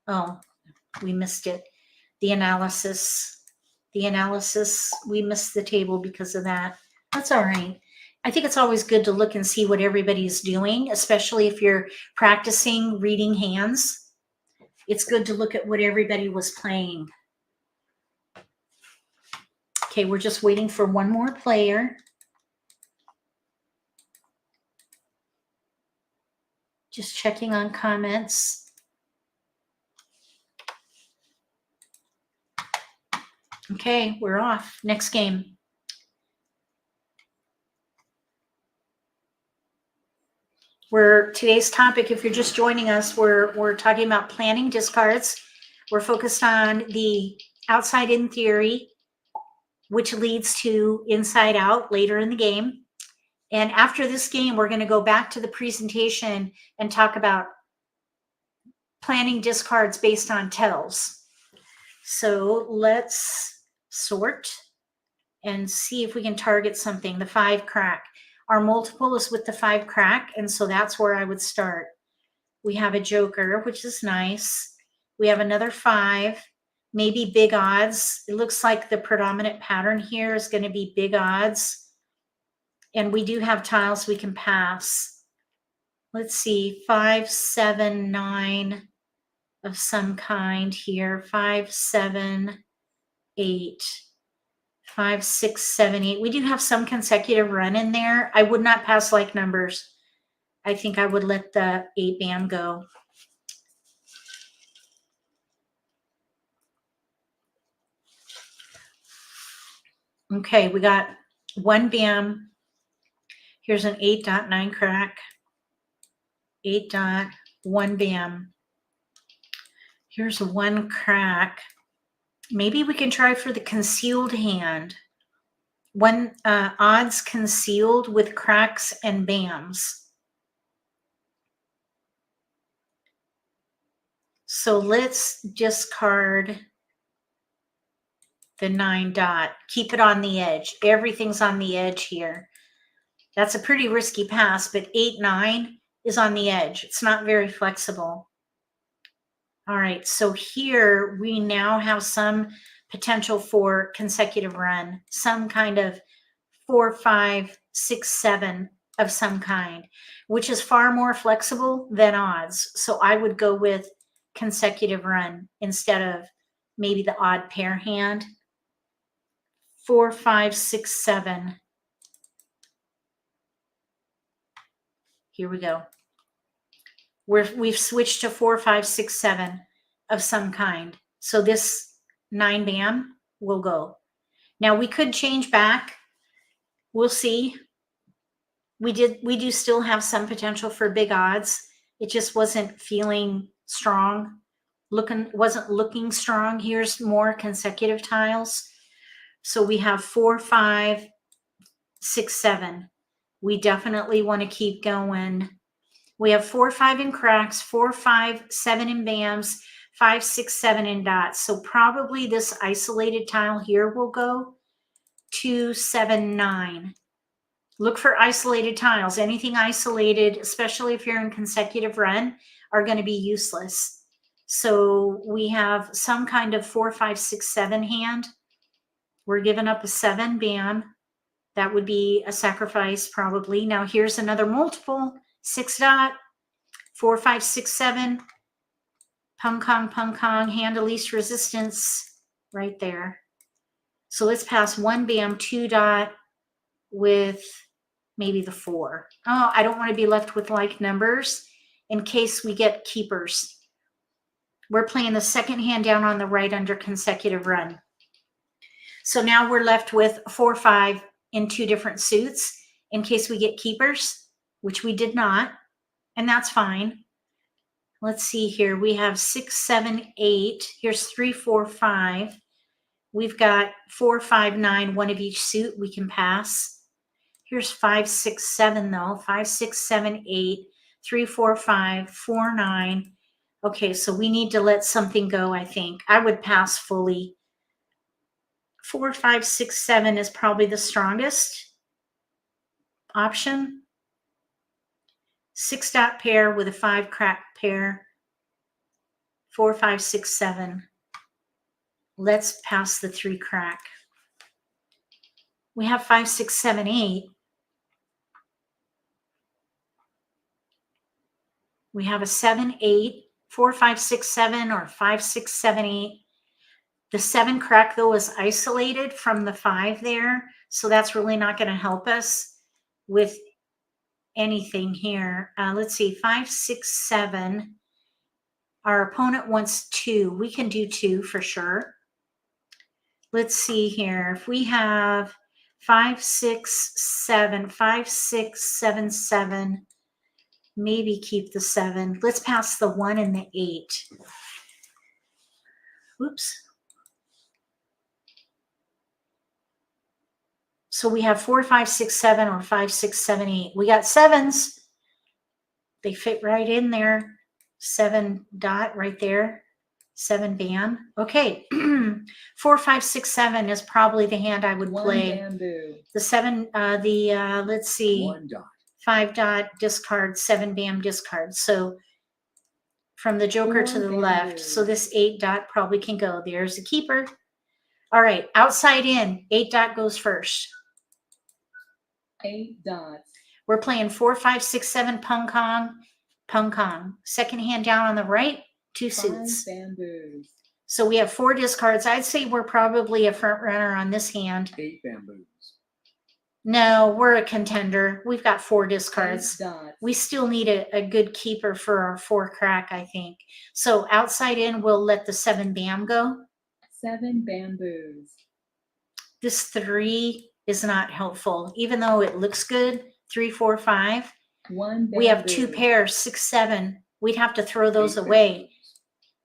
Speaker 1: Oh, we missed it. The analysis, we missed the table because of that. That's all right. I think it's always good to look and see what everybody's doing, especially if you're practicing reading hands. It's good to look at what everybody was playing. Okay, we're just waiting for one more player. Just checking on comments. Okay, we're off. Next game. Today's topic, if you're just joining us, we're talking about planning discards. We're focused on the outside in theory, which leads to inside out later in the game. And after this game, we're going to go back to the presentation and talk about planning discards based on tells. So let's sort and see if we can target something. The 5 crack. Our multiple is with the 5 crack, and so that's where I would start. We have a joker, which is nice. We have another 5, maybe big odds. It looks like the predominant pattern here is going to be big odds. And we do have tiles we can pass. Let's see, 5, 7, 9 of some kind here. 5, 7, 8. 5, 6, 7, 8. We do have some consecutive run in there. I would not pass like numbers. I think I would let the 8 bam go. Okay, we got 1 bam. Here's an 8.9 crack. 8.1 bam. Here's a 1 crack. Maybe we can try for the concealed hand. 1 odds concealed with cracks and bams. So let's discard the 9 dot. Keep it on the edge. Everything's on the edge here. That's a pretty risky pass, but 8, 9 is on the edge. It's not very flexible. All right, so here we now have some potential for consecutive run, some kind of 4, 5, 6, 7 of some kind, which is far more flexible than odds. So I would go with consecutive run instead of maybe the odd pair hand. 4, 5, 6, 7. Here we go. We've switched to 4, 5, 6, 7 of some kind. So this 9 bam will go. Now we could change back. We'll see. We do still have some potential for big odds. It just wasn't feeling strong. Wasn't looking strong. Here's more consecutive tiles. So we have 4, 5, 6, 7. We definitely want to keep going. We have 4, 5 in cracks, 4, 5, 7 in bams, 5, 6, 7 in dots. So probably this isolated tile here will go. 2, 7, 9. Look for isolated tiles. Anything isolated, especially if you're in consecutive run, are going to be useless. So we have some kind of 4, 5, 6, 7 hand. We're giving up a 7, bam. That would be a sacrifice probably. Now here's another multiple, 6 dot, 4, 5, 6, 7. Pung kong, hand of least resistance right there. So let's pass 1 bam, 2 dot with maybe the 4. Oh, I don't want to be left with like numbers in case we get keepers. We're playing the second hand down on the right under consecutive run. So now we're left with 4, 5 in 2 different suits in case we get keepers, which we did not, and that's fine. Let's see here. We have 6, 7, 8. Here's 3, 4, 5. We've got 4, 5, 9, one of each suit we can pass. Here's 5, 6, 7 though. 5, 6, 7, 8, 3, 4, 5, 4, 9. Okay, so we need to let something go, I think. I would pass fully. 4, 5, 6, 7 is probably the strongest option. 6 dot pair with a 5 crack pair. 4, 5, 6, 7. Let's pass the 3 crack. We have 5, 6, 7, 8. We have a 7, 8, 4, 5, 6, 7, or 5, 6, 7, 8. The 7 crack though is isolated from the 5 there. So that's really not going to help us with anything here. Let's see, 5, 6, 7. Our opponent wants 2. We can do 2 for sure. Let's see here. If we have 5, 6, 7, 5, 6, 7, 7, maybe keep the 7. Let's pass the 1 and the 8. Oops. So we have 4, 5, 6, 7, or 5, 6, 7, 8. We got 7s. They fit right in there. 7 dot right there. 7 bam. Okay. 4, 5, 6, 7 is probably the hand I would
Speaker 2: 1
Speaker 1: play.
Speaker 2: bamboo.
Speaker 1: The 7, let's see.
Speaker 3: 1 dot.
Speaker 1: 5 dot discard, 7 bam discard. So from the joker
Speaker 2: 4
Speaker 1: to the
Speaker 2: bamboo.
Speaker 1: left. So this 8 dot probably can go. There's a keeper. All right. Outside in. 8 dot goes first.
Speaker 2: 8 dots.
Speaker 1: We're playing 4, 5, 6, 7 pung kong, pung kong. Second hand down on the right, 2
Speaker 2: 5
Speaker 1: suits.
Speaker 2: bamboos.
Speaker 1: So we have 4 discards. I'd say we're probably a front runner on this hand.
Speaker 3: 8 bamboos.
Speaker 1: No, we're a contender. We've got 4
Speaker 2: 8
Speaker 1: discards.
Speaker 2: dots.
Speaker 1: We still need a good keeper for our 4 crack, I think. So outside in, we'll let the 7 bam go.
Speaker 2: 7 bamboos.
Speaker 1: This 3 is not helpful, even though it looks good. 3, 4, 5.
Speaker 2: 1 bamboo.
Speaker 1: We have 2 pairs, 6, 7. We'd have to throw those
Speaker 3: 8
Speaker 1: away.
Speaker 3: bamboos.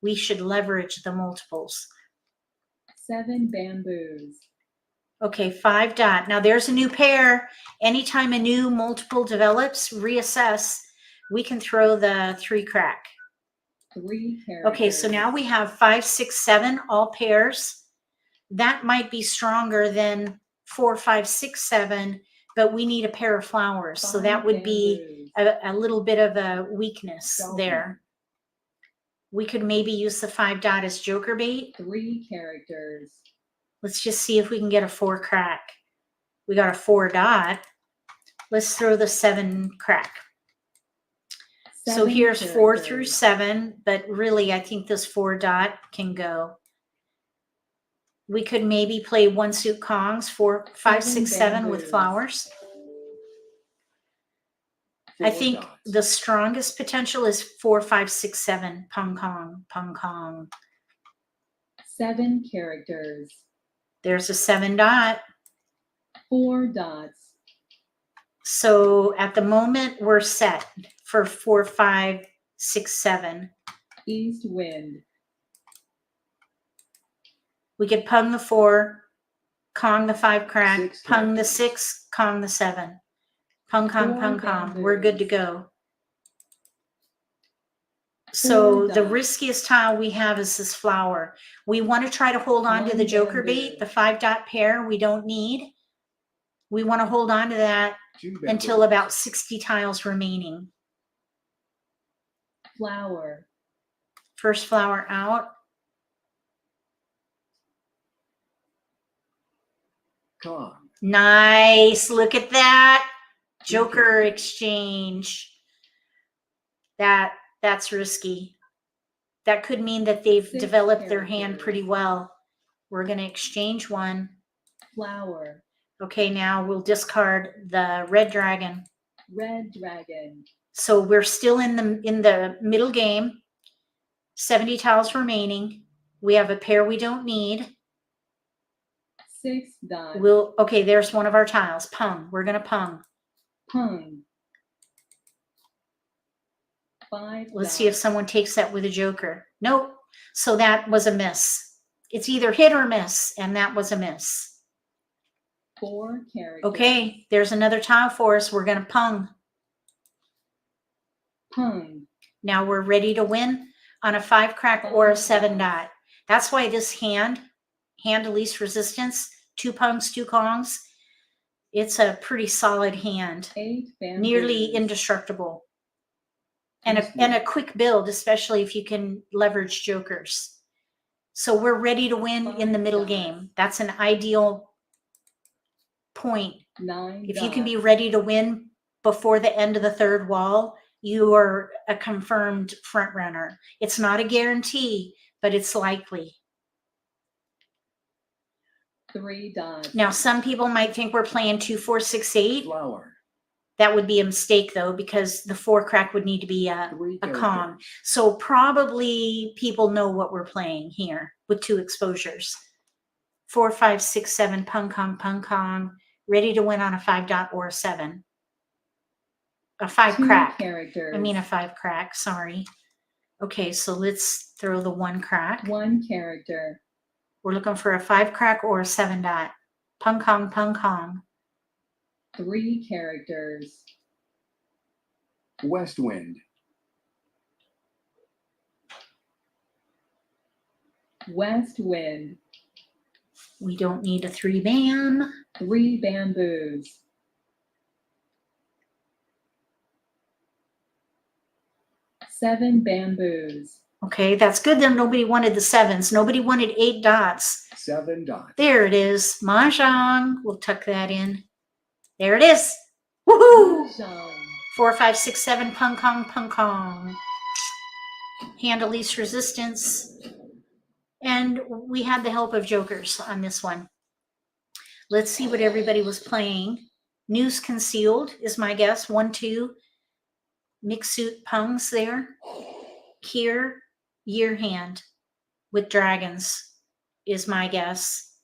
Speaker 1: We should leverage the multiples.
Speaker 2: 7 bamboos.
Speaker 1: Okay, 5 dot. Now there's a new pair. Anytime a new multiple develops, reassess. We can throw the 3 crack.
Speaker 2: 3 characters.
Speaker 1: Okay, so now we have 5, 6, 7, all pairs. That might be stronger than 4, 5, 6, 7, but we need a pair of flowers. So
Speaker 2: 5
Speaker 1: that would be
Speaker 2: bamboos.
Speaker 1: a little bit of a weakness
Speaker 3: Selfie.
Speaker 1: there. We could maybe use the 5 dot as joker bait.
Speaker 2: 3 characters.
Speaker 1: Let's just see if we can get a 4 crack. We got a 4 dot. Let's throw the 7 crack. So
Speaker 2: 7
Speaker 1: here's 4 through
Speaker 2: characters.
Speaker 1: 7, but really I think this 4 dot can go. We could maybe play 1 suit Kongs, 4, 5,
Speaker 2: 7
Speaker 1: 6, 7 with
Speaker 2: bamboos.
Speaker 1: flowers. I
Speaker 3: 4
Speaker 1: think
Speaker 3: dots.
Speaker 1: the strongest potential is 4, 5, 6, 7. Pung kong, pung kong.
Speaker 2: 7 characters.
Speaker 1: There's a 7 dot.
Speaker 2: 4 dots.
Speaker 1: So at the moment we're set for 4, 5, 6, 7.
Speaker 2: East wind.
Speaker 1: We could pung the 4, Kong the 5 crack,
Speaker 3: 6
Speaker 1: pung the
Speaker 3: characters.
Speaker 1: 6, Kong the 7. Pung Kong,
Speaker 2: 4
Speaker 1: pung Kong. We're good to
Speaker 2: bamboos.
Speaker 1: go. So
Speaker 2: 4
Speaker 1: the
Speaker 2: dots.
Speaker 1: riskiest tile we have is this flower. We want to try to hold on to
Speaker 2: 1
Speaker 1: the joker
Speaker 2: bamboo.
Speaker 1: bait, the 5 dot pair we don't need. We want to hold on to that
Speaker 3: 2
Speaker 1: until
Speaker 3: bamboos.
Speaker 1: about 60 tiles remaining.
Speaker 2: flower,
Speaker 1: First flower out.
Speaker 3: Kong.
Speaker 1: Nice. Look at that.
Speaker 3: 2
Speaker 1: Joker
Speaker 3: characters.
Speaker 1: exchange. That's risky. That could mean that they've
Speaker 2: 6
Speaker 1: developed their hand
Speaker 2: characters.
Speaker 1: pretty well. We're going to exchange one.
Speaker 2: flower,
Speaker 1: Okay, now we'll discard the red dragon.
Speaker 2: red dragon,
Speaker 1: So we're still in the middle game. 70 tiles remaining. We have a pair we don't need.
Speaker 2: 6 dots,
Speaker 1: Okay, there's one of our tiles. Pung. We're going to pung.
Speaker 2: pung, 5
Speaker 1: Let's see if
Speaker 2: dots,
Speaker 1: someone takes that with a joker. Nope. So that was a miss. It's either hit or miss, and that was a miss.
Speaker 2: 4 characters.
Speaker 1: Okay, there's another tile for us. We're going to pung.
Speaker 2: pung,
Speaker 1: Now we're ready to win on a 5 crack or a 7 dot. That's why this hand of least resistance, 2 pungs, 2 kongs, it's a pretty solid hand.
Speaker 2: 8 bamboos,
Speaker 1: Nearly indestructible. And a quick build, especially if you can leverage jokers. So we're ready to win in the middle game. That's an ideal point.
Speaker 2: 9
Speaker 1: If
Speaker 2: dots,
Speaker 1: you can be ready to win before the end of the third wall, you are a confirmed front runner. It's not a guarantee, but it's likely.
Speaker 2: 3 dots,
Speaker 1: Now, some people might think we're playing 2, 4, 6, 8.
Speaker 3: Flower.
Speaker 1: That would be a mistake, though, because the 4 crack would need to be a
Speaker 3: 3
Speaker 1: Kong.
Speaker 3: characters.
Speaker 1: So probably people know what we're playing here with 2 exposures. 4, 5, 6, 7, pung kong, ready to win on a 5 dot or a 7. A 5
Speaker 2: 2
Speaker 1: crack.
Speaker 2: characters.
Speaker 1: I mean a 5 crack, sorry. Okay, so let's throw the 1 crack.
Speaker 2: 1 character.
Speaker 1: We're looking for a 5 crack or a 7 dot. Pung kong.
Speaker 2: 3 characters.
Speaker 3: West wind.
Speaker 2: West wind.
Speaker 1: We don't need a 3 bam.
Speaker 2: 3 bamboos. 7 bamboos.
Speaker 1: Okay, that's good that nobody wanted the 7s. Nobody wanted 8 dots.
Speaker 3: 7 dots.
Speaker 1: There it is. Mahjong. We'll tuck that in. There it is. Woohoo!
Speaker 2: Mahjong.
Speaker 1: 4, 5, 6, 7, pung kong. Hand of least resistance. And we had the help of jokers on this one. Let's see what everybody was playing. News concealed is my guess. 1, 2. Mixed suit pungs there. Here, year hand with dragons is my guess.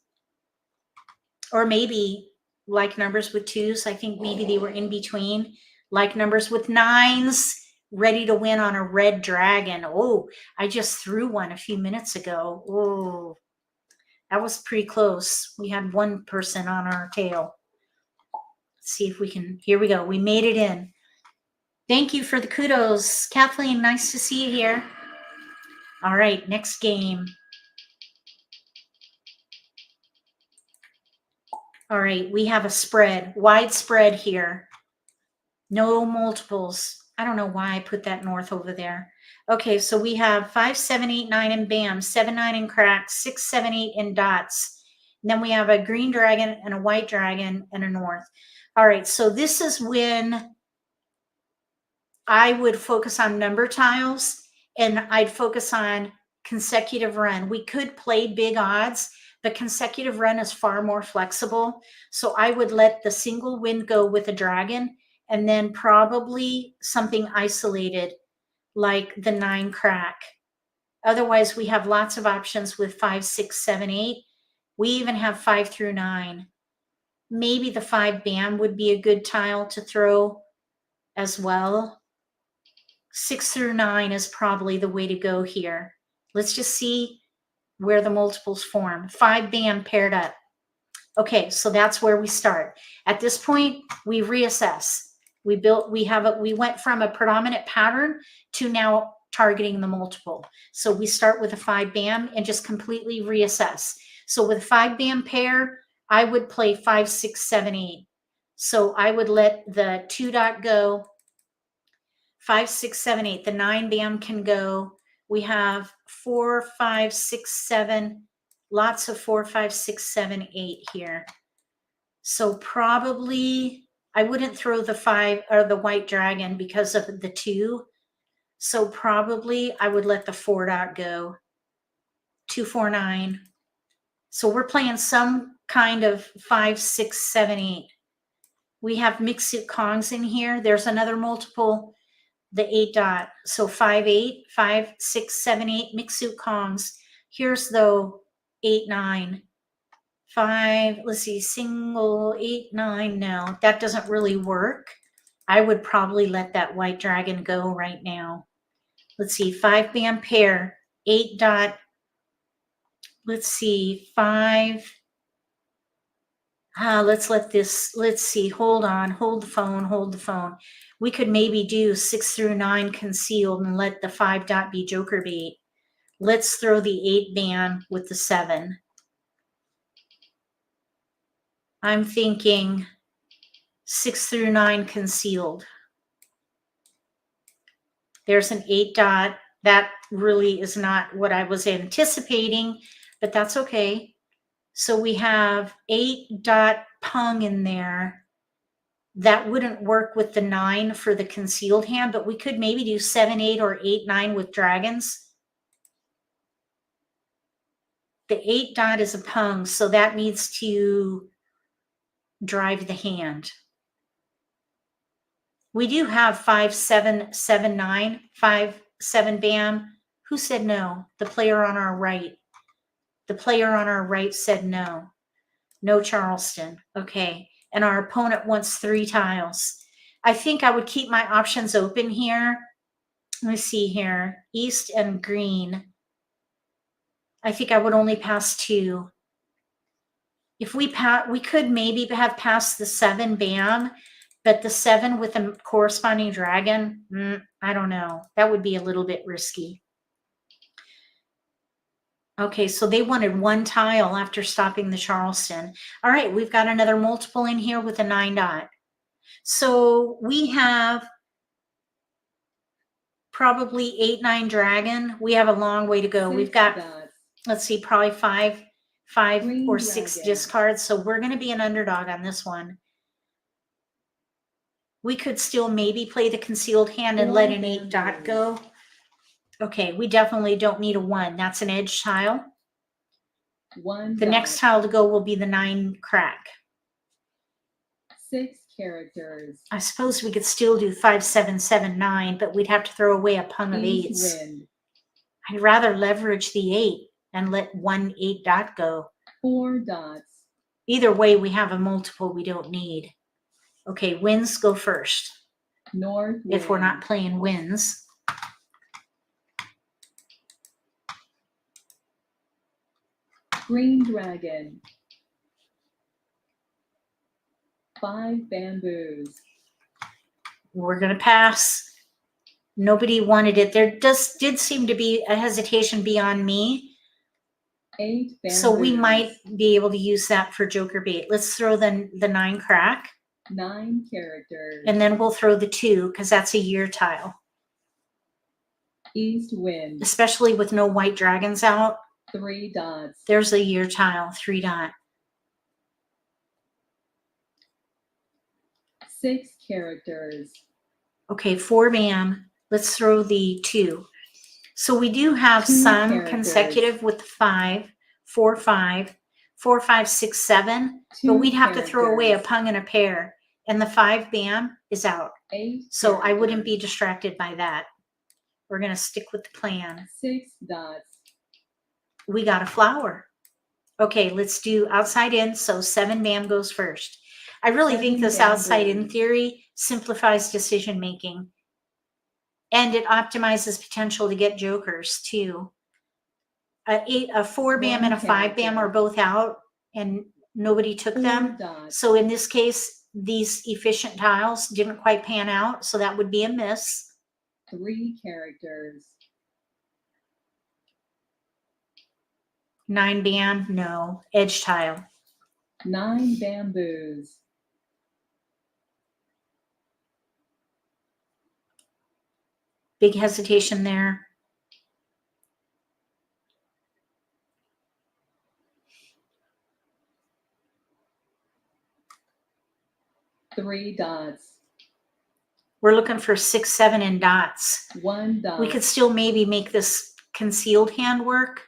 Speaker 1: Or maybe like numbers with 2s. I think maybe they were in between. Like numbers with 9s. Ready to win on a red dragon. Oh, I just threw one a few minutes ago. Oh, that was pretty close. We had one person on our tail. Let's see if we can. Here we go. We made it in. Thank you for the kudos. Kathleen, nice to see you here. All right, next game. All right, we have a spread, wide spread here. No multiples. I don't know why I put that north over there. Okay, so we have 5, 7, 8, 9 in bam, 7, 9 in cracks, 6, 7, 8 in dots. And then we have a green dragon and a white dragon and a north. All right, so this is when I would focus on number tiles and I'd focus on consecutive run. We could play big odds, but consecutive run is far more flexible. So I would let the single wind go with a dragon and then probably something isolated like the 9 crack. Otherwise, we have lots of options with 5, 6, 7, 8. We even have 5 through 9. Maybe the 5 bam would be a good tile to throw as well. 6 through 9 is probably the way to go here. Let's just see where the multiples form. 5 bam paired up. Okay, so that's where we start. At this point, we reassess. We went from a predominant pattern to now targeting the multiple. So we start with a 5 bam and just completely reassess. So with a 5 bam pair, I would play 5, 6, 7, 8. So I would let the 2 dot go. 5, 6, 7, 8. The 9 bam can go. We have 4, 5, 6, 7. Lots of 4, 5, 6, 7, 8 here. So probably I wouldn't throw the 5 or the white dragon because of the 2. So probably I would let the 4 dot go. 2, 4, 9. So we're playing some kind of 5, 6, 7, 8. We have mixed suit Kongs in here. There's another multiple, the 8 dot. So 5, 8, 5, 6, 7, 8, mixed suit Kongs. Here's though 8, 9. 5, let's see, single, 8, 9. No, that doesn't really work. I would probably let that white dragon go right now. Let's see, 5 bam pair, 8 dot. Let's see, 5. Let's see, hold on, hold the phone. We could maybe do 6 through 9 concealed and let the 5 dot be joker bait. Let's throw the 8 bam with the 7. I'm thinking 6 through 9 concealed. There's an 8 dot. That really is not what I was anticipating, but that's okay. So we have 8 dot pung in there. That wouldn't work with the 9 for the concealed hand, but we could maybe do 7, 8 or 8, 9 with dragons. The 8 dot is a pung, so that needs to drive the hand. We do have 5, 7, 7, 9, 5, 7 bam. Who said no? The player on our right. The player on our right said no. No Charleston. Okay. And our opponent wants 3 tiles. I think I would keep my options open here. Let me see here. East and green. I think I would only pass 2. If we could maybe have passed the 7 bam, but the 7 with a corresponding dragon, I don't know. That would be a little bit risky. Okay, so they wanted 1 tile after stopping the Charleston. All right, we've got another multiple in here with a 9 dot. So we have probably 8, 9 dragon. We have a long way to go. We've got, let's see, probably 5
Speaker 2: Green
Speaker 1: or 6
Speaker 2: dragon.
Speaker 1: discards. So we're going to be an underdog on this one. We could still maybe play the concealed hand and let an 8 dot go. Okay, we definitely don't need a 1. That's an edge tile.
Speaker 2: 1
Speaker 1: The
Speaker 2: dot.
Speaker 1: next tile to go will be the 9 crack.
Speaker 2: 6 characters.
Speaker 1: I suppose we could still do 5, 7, 7, 9, but we'd have to throw away a pung of
Speaker 2: East
Speaker 1: 8s.
Speaker 2: wind.
Speaker 1: I'd rather leverage the 8 and let 1 8 dot go.
Speaker 2: 4 dots.
Speaker 1: Either way, we have a multiple we don't need. Okay, winds go first.
Speaker 2: North wind.
Speaker 1: If we're not playing winds.
Speaker 2: Green dragon. 5 bamboos.
Speaker 1: We're going to pass. Nobody wanted it. There did seem to be a hesitation beyond me.
Speaker 2: 8 bamboos.
Speaker 1: So we might be able to use that for joker bait. Let's throw the 9 crack.
Speaker 2: 9 characters.
Speaker 1: And then we'll throw the 2 because that's a year tile.
Speaker 2: East wind.
Speaker 1: Especially with no white dragons out.
Speaker 2: 3 dots.
Speaker 1: There's a year tile, 3 dot.
Speaker 2: 6 characters.
Speaker 1: Okay, 4 bam. Let's throw the 2. So we do have
Speaker 2: 2
Speaker 1: some
Speaker 2: characters.
Speaker 1: consecutive with 5, 4, 5, 4, 5, 6, 7.
Speaker 2: 2
Speaker 1: But we'd have to throw away a
Speaker 2: characters.
Speaker 1: pung and a pair. And the 5 bam is out.
Speaker 2: 8
Speaker 1: So I wouldn't be
Speaker 2: characters.
Speaker 1: distracted by that. We're going to stick with the plan.
Speaker 2: 6 dots.
Speaker 1: We got a flower. Okay, let's do outside in. So 7 bam goes first. I really think
Speaker 2: 7
Speaker 1: this outside in
Speaker 2: bamboos.
Speaker 1: theory simplifies decision making. And it optimizes potential to get jokers too. A 4 bam
Speaker 2: 1
Speaker 1: and a 5 bam
Speaker 2: character.
Speaker 1: are both out and nobody took
Speaker 2: 4
Speaker 1: them.
Speaker 2: dots.
Speaker 1: So in this case, these efficient tiles didn't quite pan out. So that would be a miss.
Speaker 2: 3 characters.
Speaker 1: 9 bam, no. Edge tile.
Speaker 2: 9 bamboos.
Speaker 1: Big hesitation there.
Speaker 2: Three dots.
Speaker 1: We're looking for 6, 7, and dots.
Speaker 2: One dot.
Speaker 1: We could still maybe make this concealed hand work.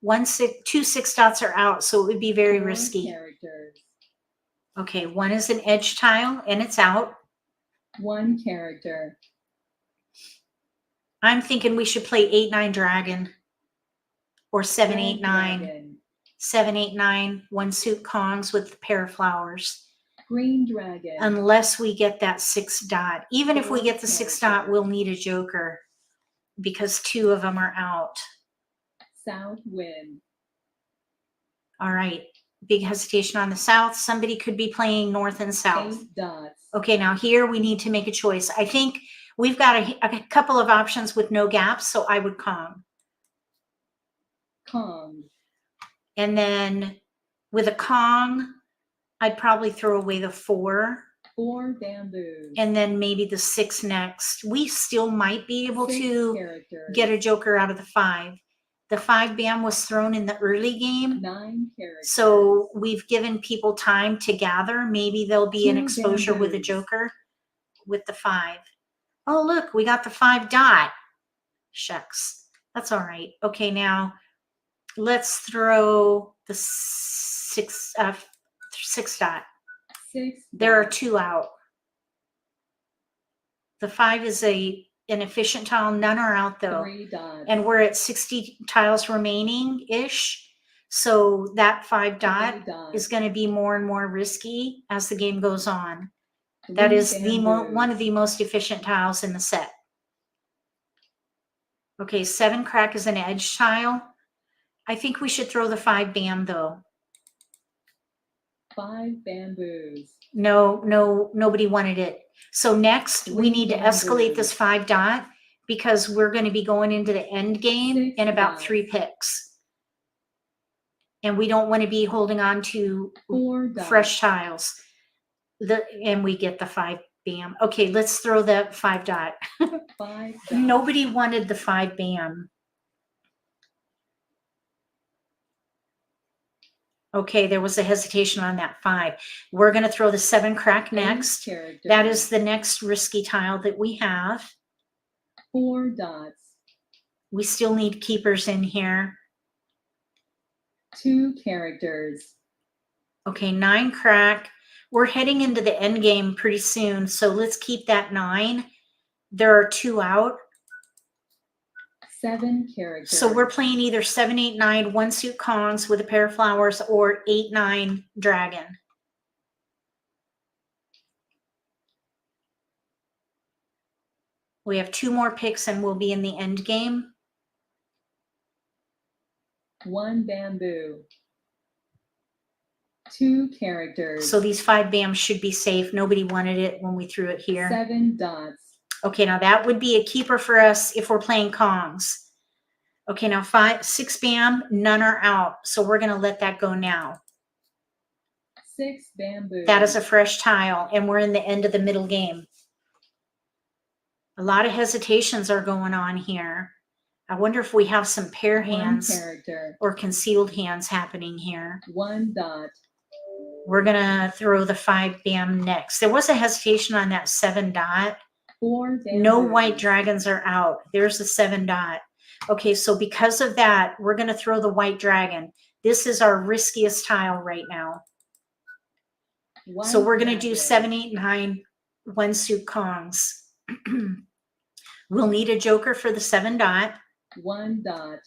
Speaker 1: 2 6 dots are out, so it would be very
Speaker 2: Four
Speaker 1: risky.
Speaker 2: characters.
Speaker 1: Okay, 1 is an edge tile and it's out.
Speaker 2: One character.
Speaker 1: I'm thinking we should play 8, 9 dragon or 7, 8,
Speaker 2: Red
Speaker 1: 9.
Speaker 2: dragon.
Speaker 1: 7, 8, 9, 1 suit Kongs with a pair of flowers.
Speaker 2: Green dragon.
Speaker 1: Unless we get that 6 dot. Even if we
Speaker 2: Four
Speaker 1: get the 6 dot,
Speaker 2: characters.
Speaker 1: we'll need a joker because 2 of them are out.
Speaker 2: South wind.
Speaker 1: All right. Big hesitation on the south. Somebody could be playing north and south.
Speaker 2: 8 dots.
Speaker 1: Okay, now here we need to make a choice. I think we've got a couple of options with no gaps, so I would Kong.
Speaker 2: Kong.
Speaker 1: And then with a Kong, I'd probably throw away the 4
Speaker 2: 4 bamboos.
Speaker 1: and then maybe the 6 next. We still might be able
Speaker 2: 6
Speaker 1: to
Speaker 2: characters.
Speaker 1: get a joker out of the 5. The 5 bam was thrown in the early game.
Speaker 2: 9 characters.
Speaker 1: So we've given people time to gather. Maybe there'll be an
Speaker 2: 2
Speaker 1: exposure with a
Speaker 2: bamboos.
Speaker 1: joker with the 5. Oh, look, we got the 5 dot. Shucks. That's all right. Okay, now let's throw the 6 dot.
Speaker 2: 6
Speaker 1: There are
Speaker 2: dots.
Speaker 1: 2 out. The 5 is an efficient tile. None are out though.
Speaker 2: 3 dots.
Speaker 1: And we're at 60 tiles remaining-ish. So that 5 dot
Speaker 2: 3 dots.
Speaker 1: is going to be more and more risky as the game goes on. That
Speaker 2: 3
Speaker 1: is
Speaker 2: bamboos.
Speaker 1: one of the most efficient tiles in the set. Okay, 7 crack is an edge tile. I think we should throw the 5 bam though.
Speaker 2: 5 bamboos.
Speaker 1: No, nobody wanted it. So next we
Speaker 2: 3
Speaker 1: need to escalate
Speaker 2: bamboos.
Speaker 1: this 5 dot because we're going to be going into the end game
Speaker 2: 6
Speaker 1: in about
Speaker 2: dots.
Speaker 1: 3 picks. And we don't want to be holding on to
Speaker 2: 4 dots.
Speaker 1: fresh tiles. And we get the 5 bam. Okay, let's throw the 5 dot.
Speaker 2: 5 dots.
Speaker 1: Nobody wanted the 5 bam. Okay, there was a hesitation on that 5. We're going to throw the 7 crack
Speaker 2: 8
Speaker 1: next.
Speaker 2: characters.
Speaker 1: That is the next risky tile that we have.
Speaker 2: 4 dots.
Speaker 1: We still need keepers in here.
Speaker 2: 2 characters.
Speaker 1: Okay, 9 crack. We're heading into the end game pretty soon, so let's keep that 9. There are 2 out.
Speaker 2: 7 characters.
Speaker 1: So we're playing either 7, 8, 9, 1 suit Kongs with a pair of flowers, or 8, 9 dragon. We have 2 more picks and we'll be in the end game.
Speaker 2: 1 bamboo. 2 characters.
Speaker 1: So these 5 bams should be safe. Nobody wanted it when we threw it here.
Speaker 2: 7 dots.
Speaker 1: Okay, now that would be a keeper for us if we're playing Kongs. Okay, now 6 bam, none are out. So we're going to let that go now.
Speaker 2: 6 bamboo.
Speaker 1: That is a fresh tile, and we're in the end of the middle game. A lot of hesitations are going on here. I wonder if we have some pair
Speaker 2: 1
Speaker 1: hands
Speaker 2: character.
Speaker 1: or concealed hands happening here.
Speaker 2: 1 dot.
Speaker 1: We're going to throw the 5 bam next. There was a hesitation on that 7 dot.
Speaker 2: 4 bamboo.
Speaker 1: No white dragons are out. There's the 7 dot. Okay, so because of that, we're going to throw the white dragon. This is our riskiest tile right now. So we're going to do 7, 8, 9, 1 suit Kongs. We'll need a joker for the 7 dot.
Speaker 2: 1 dot.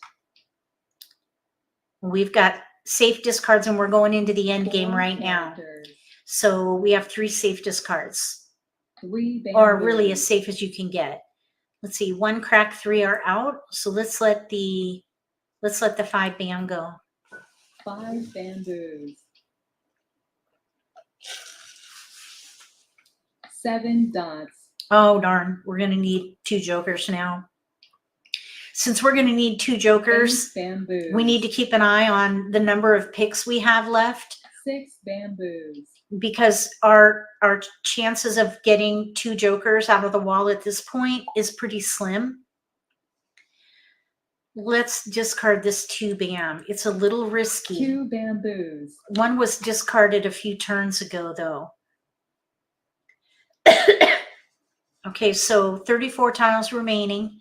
Speaker 1: We've got safe discards and we're going into the end game
Speaker 2: 4
Speaker 1: right now.
Speaker 2: characters.
Speaker 1: So we have 3 safe discards,
Speaker 2: 3 bamboo.
Speaker 1: or really as safe as you can get. Let's see, 1 crack, 3 are out. So let's let the 5 bam go.
Speaker 2: 5 bamboos. 7 dots.
Speaker 1: Oh, darn. We're going to need 2 jokers now. Since we're going to need 2 jokers,
Speaker 2: 8 bamboos.
Speaker 1: we need to keep an eye on the number of picks we have left,
Speaker 2: 6 bamboos.
Speaker 1: because our chances of getting 2 jokers out of the wall at this point is pretty slim. Let's discard this 2 bam. It's a little risky.
Speaker 2: 2 bamboos.
Speaker 1: One was discarded a few turns ago, though. Okay, so 34 tiles remaining.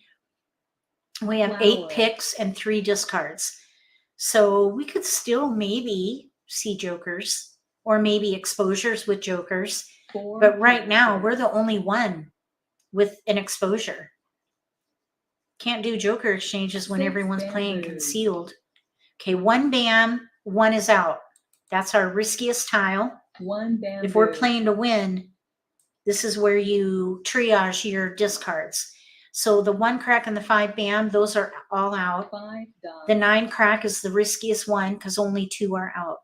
Speaker 1: We have 8
Speaker 2: Flower.
Speaker 1: picks and 3 discards. So we could still maybe see jokers or maybe exposures with jokers.
Speaker 2: 4
Speaker 1: But right now,
Speaker 2: characters.
Speaker 1: we're the only one with an exposure. Can't do joker exchanges when
Speaker 2: 6
Speaker 1: everyone's playing
Speaker 2: bamboos.
Speaker 1: concealed. Okay, 1 bam, 1 is out. That's our riskiest tile.
Speaker 2: 1 bamboo.
Speaker 1: If we're playing to win, this is where you triage your discards. So the 1 crack and the 5 bam, those are all out.
Speaker 2: 5 dots.
Speaker 1: The 9 crack is the riskiest one because only 2 are out.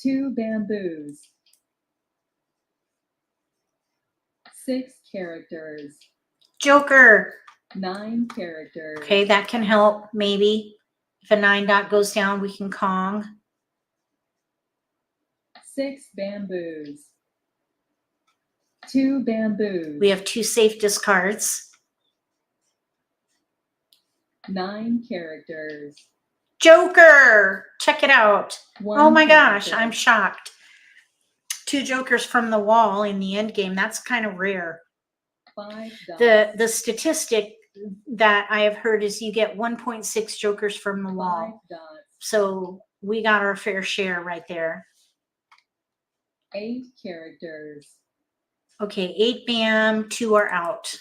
Speaker 2: 2 bamboos. 6 characters.
Speaker 1: Joker.
Speaker 2: 9 characters.
Speaker 1: Okay, that can help maybe. If a 9 dot goes down, we can Kong.
Speaker 2: 6 bamboos. 2 bamboos.
Speaker 1: We have 2 safe discards.
Speaker 2: 9 characters.
Speaker 1: Joker! Check it out.
Speaker 2: 1
Speaker 1: Oh my gosh,
Speaker 2: character.
Speaker 1: I'm shocked. 2 jokers from the wall in the end game. That's kind of rare.
Speaker 2: 5 dots.
Speaker 1: The statistic that I have heard is you get 1.6 jokers from the
Speaker 2: 5
Speaker 1: wall.
Speaker 2: dots.
Speaker 1: So we got our fair share right there.
Speaker 2: 8 characters.
Speaker 1: Okay, 8 bam, 2 are out.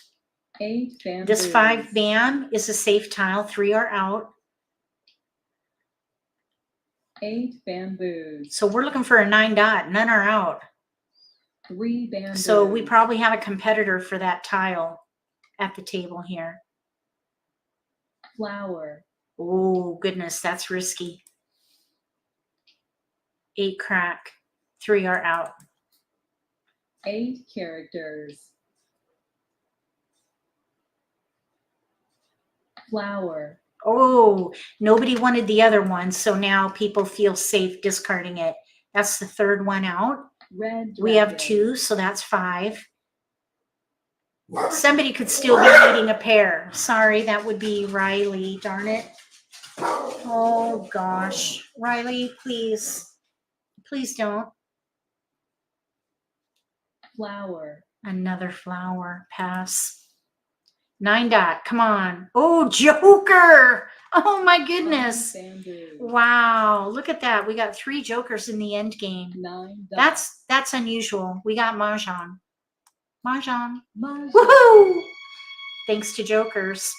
Speaker 2: 8 bamboos.
Speaker 1: This 5 bam is a safe tile, 3 are out.
Speaker 2: 8 bamboos.
Speaker 1: So we're looking for a 9 dot, none are out.
Speaker 2: 3 bamboos.
Speaker 1: So we probably have a competitor for that tile at the table here.
Speaker 2: Flower.
Speaker 1: Oh goodness, that's risky. 8 crack, 3 are out.
Speaker 2: 8 characters. Flower.
Speaker 1: Oh, nobody wanted the other one, so now people feel safe discarding it. That's the 3rd one out.
Speaker 2: Red
Speaker 1: We have
Speaker 2: dragon.
Speaker 1: 2, so that's 5. Somebody could still be eating a pair. Sorry, that would be Riley, darn it. Oh gosh. Riley, please. Please don't.
Speaker 2: Flower.
Speaker 1: Another flower. Pass. 9 dot. Come on. Oh, Joker. Oh my
Speaker 2: 5
Speaker 1: goodness.
Speaker 2: bamboos.
Speaker 1: Wow. Look at that. We got 3 jokers in the end game.
Speaker 2: 9 dots.
Speaker 1: That's unusual. We got Mahjong. Mahjong.
Speaker 2: Mahjong.
Speaker 1: Woohoo! Thanks to jokers.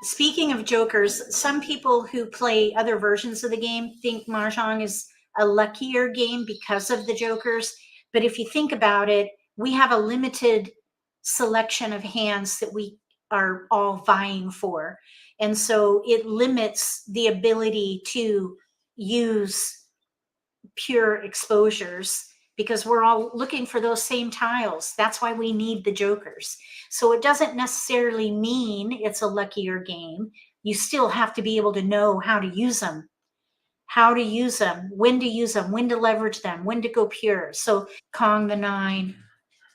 Speaker 1: Speaking of jokers, some people who play other versions of the game think Mahjong is a luckier game because of the jokers. But if you think about it, we have a limited selection of hands that we are all vying for. And so it limits the ability to use pure exposures because we're all looking for those same tiles. That's why we need the jokers. So it doesn't necessarily mean it's a luckier game. You still have to be able to know how to use them, when to use them, when to leverage them, when to go pure. So Kong the 9,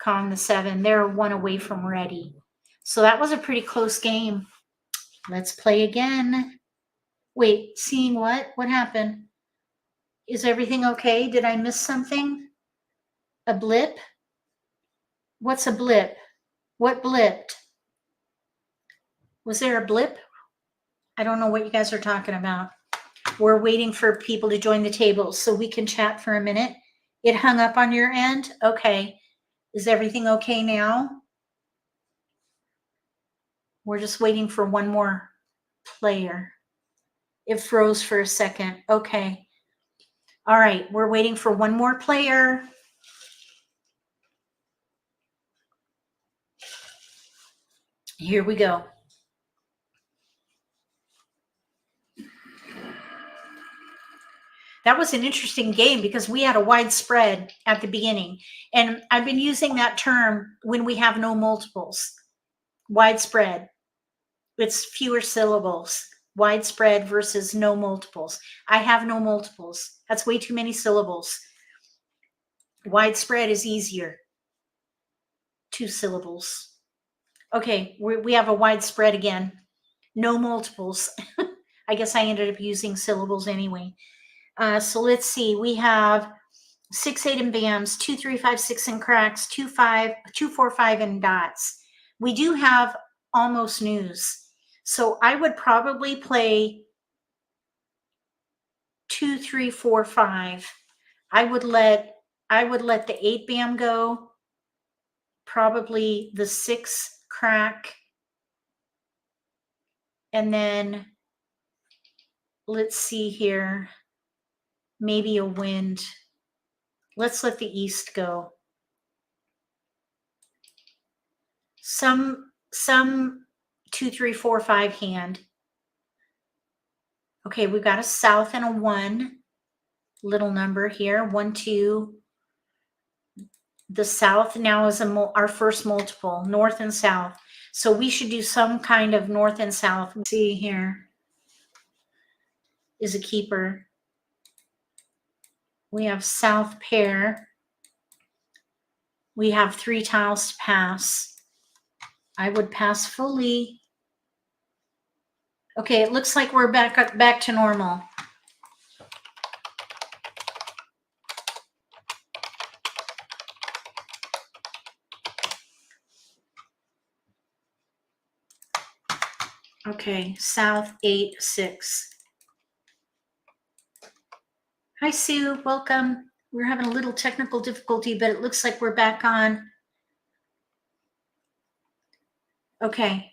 Speaker 1: Kong the 7, they're 1 away from ready. So that was a pretty close game. Let's play again. Wait, seeing what? What happened? Is everything okay? Did I miss something? A blip? What's a blip? What blipped? Was there a blip? I don't know what you guys are talking about. We're waiting for people to join the table so we can chat for a minute. It hung up on your end? Okay. Is everything okay now? We're just waiting for one more player. It froze for a second. Okay. All right. We're waiting for one more player. Here we go. That was an interesting game because we had a wide spread at the beginning. And I've been using that term when we have no multiples. Widespread. It's fewer syllables. Widespread versus no multiples. I have no multiples. That's way too many syllables. Widespread is easier. 2 syllables. Okay, we have a widespread again. no multiples. I guess I ended up using syllables anyway. So let's see. We have 6, 8 in bams, 2, 3, 5, 6 in cracks, 2, 5, 2, 4, 5 in dots. We do have almost news. So I would probably play 2, 3, 4, 5. I would let the 8 bam go, probably the 6 crack, and then let's see here, maybe a wind. Let's let the east go. Some 2, 3, 4, 5 hand. Okay, we've got a south and a 1 little number here. 1, 2. The south now is our first multiple, north and south. So we should do some kind of north and south. Let's see here is a keeper. We have south pair. We have 3 tiles to pass. I would pass fully. Okay, it looks like we're back to normal. Okay, south 8, 6. Hi, Sue. Welcome. We're having a little technical difficulty, but it looks like we're back on. Okay.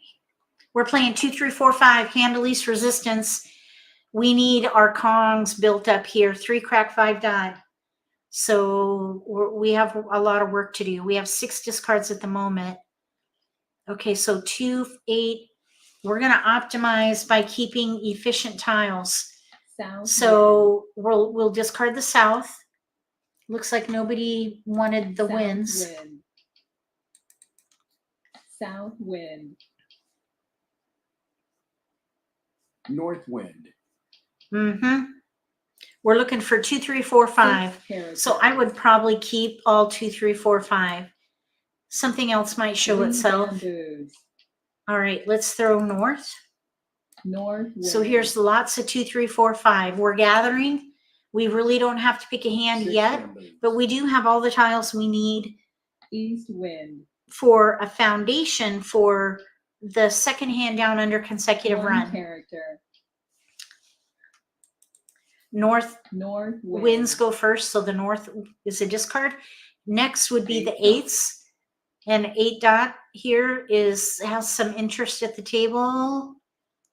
Speaker 1: We're playing 2, 3, 4, 5, hand of least resistance. We need our Kongs built up here. 3 crack, 5 dot. So we have a lot of work to do. We have 6 discards at the moment. Okay, so 2, 8. We're going to optimize by keeping efficient tiles.
Speaker 2: South
Speaker 1: So we'll discard the south. Looks like nobody wanted the winds.
Speaker 2: Wind. South wind.
Speaker 3: North wind.
Speaker 1: Mm-hmm. We're looking for 2, 3, 4, 5. So I would probably keep all 2, 3, 4, 5. Something else might show itself.
Speaker 2: Bamboos.
Speaker 1: All right, let's throw north.
Speaker 2: North wind.
Speaker 1: So here's lots of 2, 3, 4, 5. We're gathering. We really don't have to pick a hand
Speaker 3: 6
Speaker 1: yet,
Speaker 3: bamboos.
Speaker 1: but we do have all the tiles we need
Speaker 2: East wind.
Speaker 1: for a foundation for the second hand down under consecutive
Speaker 2: 1
Speaker 1: run.
Speaker 2: character.
Speaker 1: North
Speaker 2: North wind.
Speaker 1: winds go first, so the north is a discard. Next would be
Speaker 3: 8
Speaker 1: the
Speaker 3: dot.
Speaker 1: 8s. And 8 dot here has some interest at the table.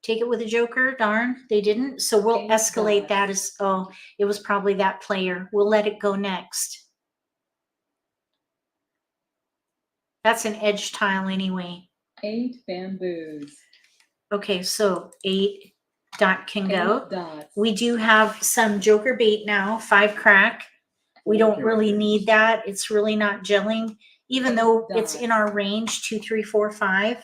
Speaker 1: Take it with a joker. Darn, they didn't. So we'll
Speaker 2: 8
Speaker 1: escalate
Speaker 2: dots.
Speaker 1: that as, oh, it was probably that player. We'll let it go next. That's an edge tile anyway.
Speaker 2: 8 bamboos.
Speaker 1: Okay, so 8 dot can
Speaker 2: 8
Speaker 1: go.
Speaker 2: dots.
Speaker 1: We do have some joker bait now, 5 crack. We
Speaker 3: 4
Speaker 1: don't really
Speaker 3: characters.
Speaker 1: need that. It's really not gelling, even
Speaker 2: 8
Speaker 1: though it's
Speaker 2: dots.
Speaker 1: in our range, 2, 3, 4, 5.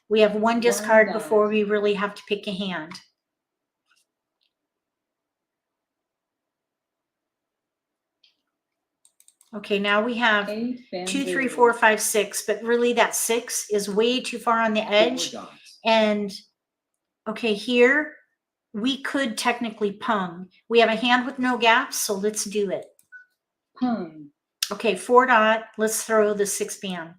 Speaker 1: We have 1 discard
Speaker 2: dot.
Speaker 1: before we really have to pick a hand. Okay, now we have
Speaker 2: 8 bamboos.
Speaker 1: 2, 3, 4, 5, 6, but really that 6 is way too far on the
Speaker 3: 4
Speaker 1: edge.
Speaker 3: dots.
Speaker 1: And okay, here we could technically pung. We have a hand with no gaps, so let's do it.
Speaker 2: Pung.
Speaker 1: Okay, 4 dot. Let's throw the 6 bam.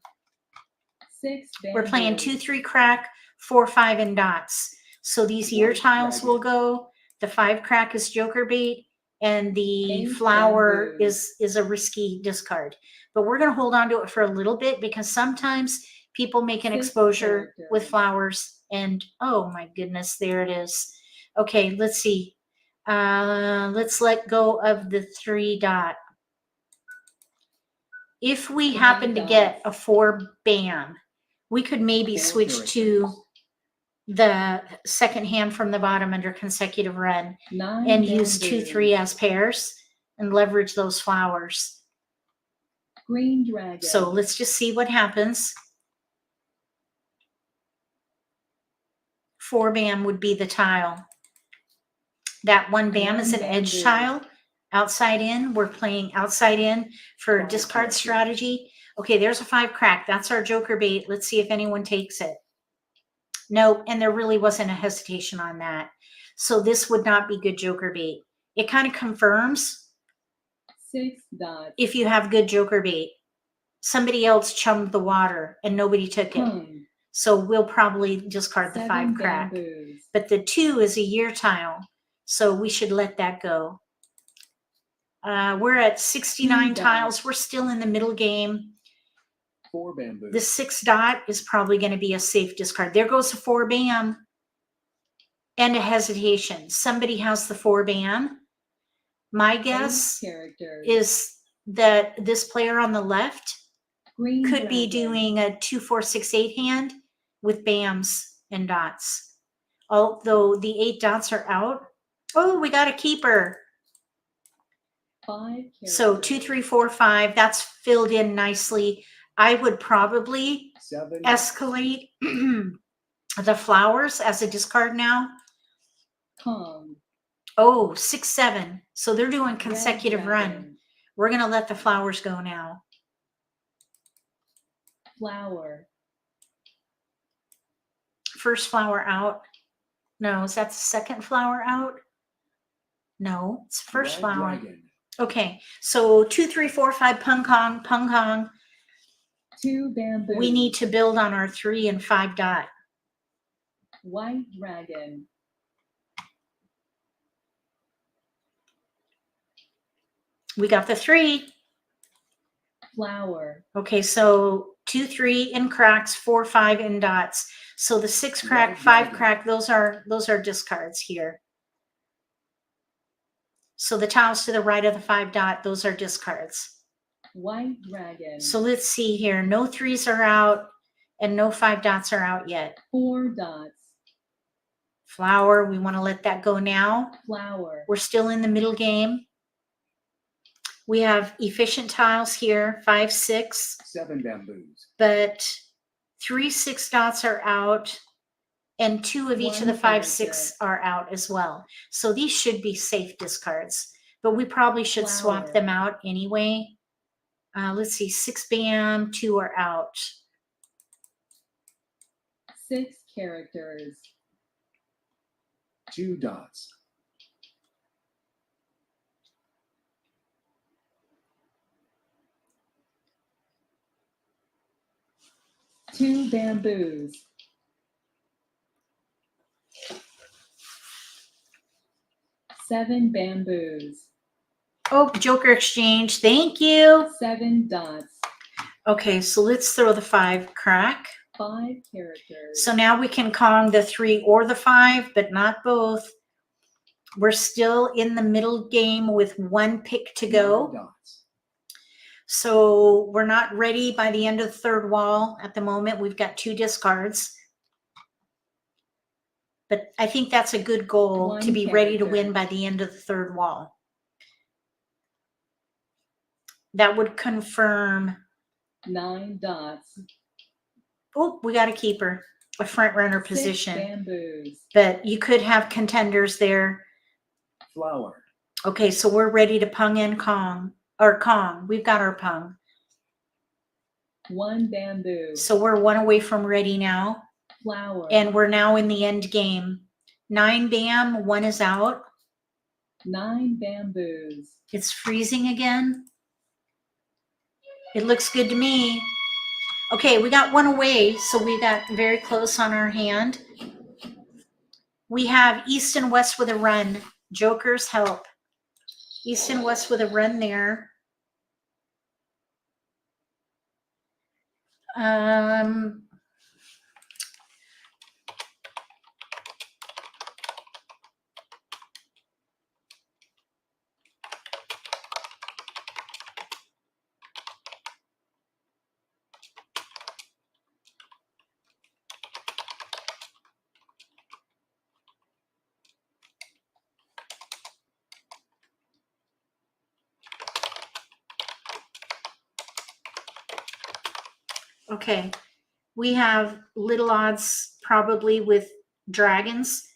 Speaker 2: 6 bamboos.
Speaker 1: We're playing 2, 3 crack, 4, 5 in dots. So these ear
Speaker 3: White
Speaker 1: tiles will
Speaker 3: dragon.
Speaker 1: go. The 5 crack is joker bait, and the
Speaker 2: 8
Speaker 1: flower
Speaker 2: bamboos.
Speaker 1: is a risky discard. But we're going to hold on to it for a little bit because sometimes people make an
Speaker 2: 6
Speaker 1: exposure with
Speaker 2: characters.
Speaker 1: flowers, and oh my goodness, there it is. Okay, let's see. Let's let go of the 3 dot. If we
Speaker 2: 3
Speaker 1: happen to get
Speaker 2: dots.
Speaker 1: a 4 bam, we could maybe
Speaker 3: 4
Speaker 1: switch to
Speaker 3: characters.
Speaker 1: the second hand from the bottom under consecutive run
Speaker 2: 9
Speaker 1: and use 2,
Speaker 2: bamboos.
Speaker 1: 3 as pairs and leverage those flowers.
Speaker 2: Green dragon.
Speaker 1: So let's just see what happens. 4 bam would be the tile. That 1 bam is
Speaker 2: 1
Speaker 1: an edge
Speaker 2: bamboo.
Speaker 1: tile. Outside in, we're playing outside in for
Speaker 3: 5
Speaker 1: discard
Speaker 3: characters.
Speaker 1: strategy. Okay, there's a 5 crack. That's our joker bait. Let's see if anyone takes it. Nope, and there really wasn't a hesitation on that. So this would not be good joker bait. It kind of confirms
Speaker 2: 6 dots.
Speaker 1: if you have good joker bait. Somebody else chummed the water and nobody took it.
Speaker 2: Pung.
Speaker 1: So we'll probably discard the
Speaker 2: 7
Speaker 1: 5 crack.
Speaker 2: bamboos.
Speaker 1: But the 2 is a year tile, so we should let that go. We're at 69
Speaker 2: 2 dots.
Speaker 1: tiles. We're still in the middle game.
Speaker 3: 4 bamboos.
Speaker 1: The 6 dot is probably going to be a safe discard. There goes a 4 bam and a hesitation. Somebody has the 4 bam. My
Speaker 2: 8
Speaker 1: guess
Speaker 2: characters.
Speaker 1: is that this player on the left
Speaker 2: Green
Speaker 1: could be
Speaker 2: dragon.
Speaker 1: doing a 2, 4, 6, 8 hand with bams and dots. Although the 8 dots are out. Oh, we got a keeper.
Speaker 2: 5 characters.
Speaker 1: So 2, 3, 4, 5. That's filled in nicely. I would probably
Speaker 3: 7.
Speaker 1: escalate the flowers as a discard now.
Speaker 2: Kong.
Speaker 1: Oh, 6, 7. So they're doing
Speaker 2: Red
Speaker 1: consecutive run.
Speaker 2: dragon.
Speaker 1: We're going to let the flowers go now.
Speaker 2: Flower.
Speaker 1: First flower out. No, is that the second flower out? No, it's the first
Speaker 3: Red
Speaker 1: flower.
Speaker 3: dragon.
Speaker 1: Okay, so 2, 3, 4, 5, pung kong, pung kong.
Speaker 2: 2 bamboos.
Speaker 1: We need to build on our 3 and 5 dot.
Speaker 2: White dragon.
Speaker 1: We got the 3.
Speaker 2: Flower.
Speaker 1: Okay, so 2, 3 in cracks, 4, 5 in dots. So the 6 crack,
Speaker 3: Red
Speaker 1: 5
Speaker 3: dragon.
Speaker 1: crack, those are discards here. So the tiles to the right of the 5 dot, those are discards.
Speaker 2: White dragon.
Speaker 1: So let's see here. No 3s are out and no 5 dots are out yet.
Speaker 2: 4 dots.
Speaker 1: Flower, we want to let that go now.
Speaker 2: Flower.
Speaker 1: We're still in the middle game. We have efficient tiles here, 5, 6,
Speaker 3: 7 bamboos.
Speaker 1: but 3 6 dots are out and 2 of each of the 5 6 are out as well. So these should be safe discards, but we probably should swap
Speaker 2: Flower.
Speaker 1: them out anyway. Let's see, 6 bam, 2 are out.
Speaker 2: 6 characters.
Speaker 3: 2 dots.
Speaker 2: Two bamboos. 7 bamboos.
Speaker 1: Oh, Joker exchange. Thank you.
Speaker 2: 7 dots.
Speaker 1: Okay, so let's throw the 5 crack.
Speaker 2: 5 characters.
Speaker 1: So now we can Kong the 3 or the 5, but not both. We're still in the middle game with 1 pick to
Speaker 3: 9
Speaker 1: go.
Speaker 3: dots.
Speaker 1: So we're not ready by the end of the 3rd wall at the moment. We've got 2 discards. But I think that's a good goal,
Speaker 2: 1
Speaker 1: to be ready to
Speaker 2: character.
Speaker 1: win by the end of the 3rd wall. That would confirm.
Speaker 2: 9 dots.
Speaker 1: Oh, we got a keeper, a front runner
Speaker 2: 6
Speaker 1: position.
Speaker 2: bamboos.
Speaker 1: But you could have contenders there.
Speaker 3: Flower.
Speaker 1: Okay, so we're ready to pung in Kong. Or Kong. We've got our pung.
Speaker 2: 1 bamboo.
Speaker 1: So we're 1 away from ready now.
Speaker 2: Flower.
Speaker 1: And we're now in the end game. 9 bam, 1 is out.
Speaker 2: 9 bamboos.
Speaker 1: It's freezing again. It looks good to me. Okay, we got 1 away, so we got very close on our hand. We have east and west with a run. Jokers help. East and west with a run there. Okay, we have little odds probably with dragons.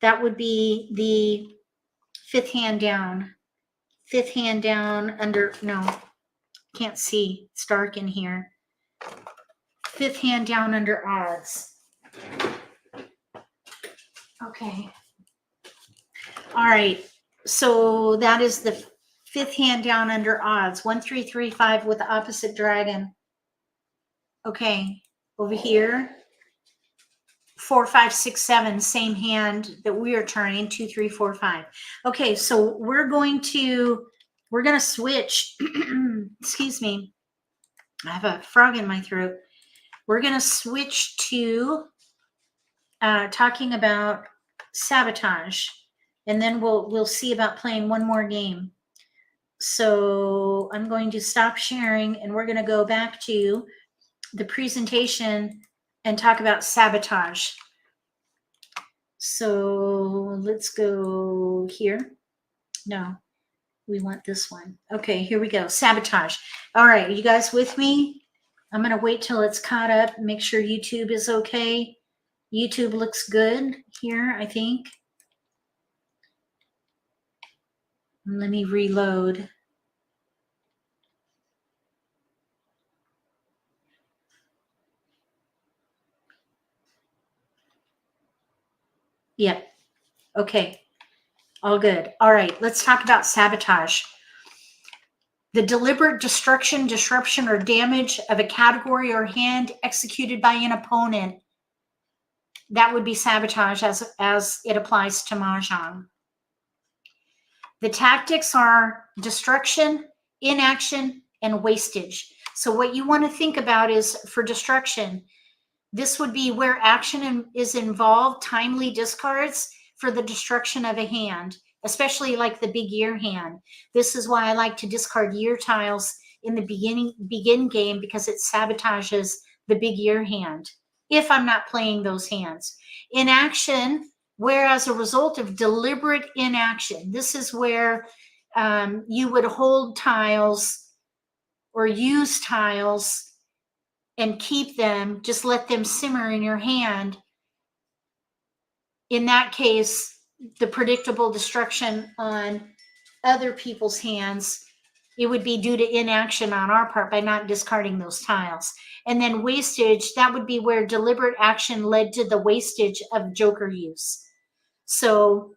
Speaker 1: That would be the 5th hand down. 5th hand down under, no, can't see. It's dark in here. 5th hand down under odds. Okay. All right. So that is the fifth hand down under odds. 1, 3, 3, 5 with the opposite dragon. Okay. Over here. 4, 5, 6, 7, same hand that we are turning. 2, 3, 4, 5. Okay, so we're going to switch. Excuse me. I have a frog in my throat. We're going to switch to talking about sabotage, and then we'll see about playing one more game. So I'm going to stop sharing, and we're going to go back to the presentation and talk about sabotage. So let's go here. No, we want this one. Okay, here we go. Sabotage. All right, you guys with me? I'm going to wait till it's caught up, make sure YouTube is okay. YouTube looks good here, I think. Let me reload. Yep. Okay. All good. All right. Let's talk about sabotage. The deliberate destruction, disruption, or damage of a category or hand executed by an opponent. That would be sabotage as it applies to Mahjong. The tactics are destruction, inaction, and wastage. So what you want to think about is for destruction, this would be where action is involved, timely discards for the destruction of a hand, especially like the big year hand. This is why I like to discard year tiles in the begin game, because it sabotages the big year hand if I'm not playing those hands. Inaction, where as a result of deliberate inaction, this is where you would hold tiles or use tiles and keep them, just let them simmer in your hand. In that case, the predictable destruction on other people's hands, it would be due to inaction on our part by not discarding those tiles. And then wastage, that would be where deliberate action led to the wastage of joker use. So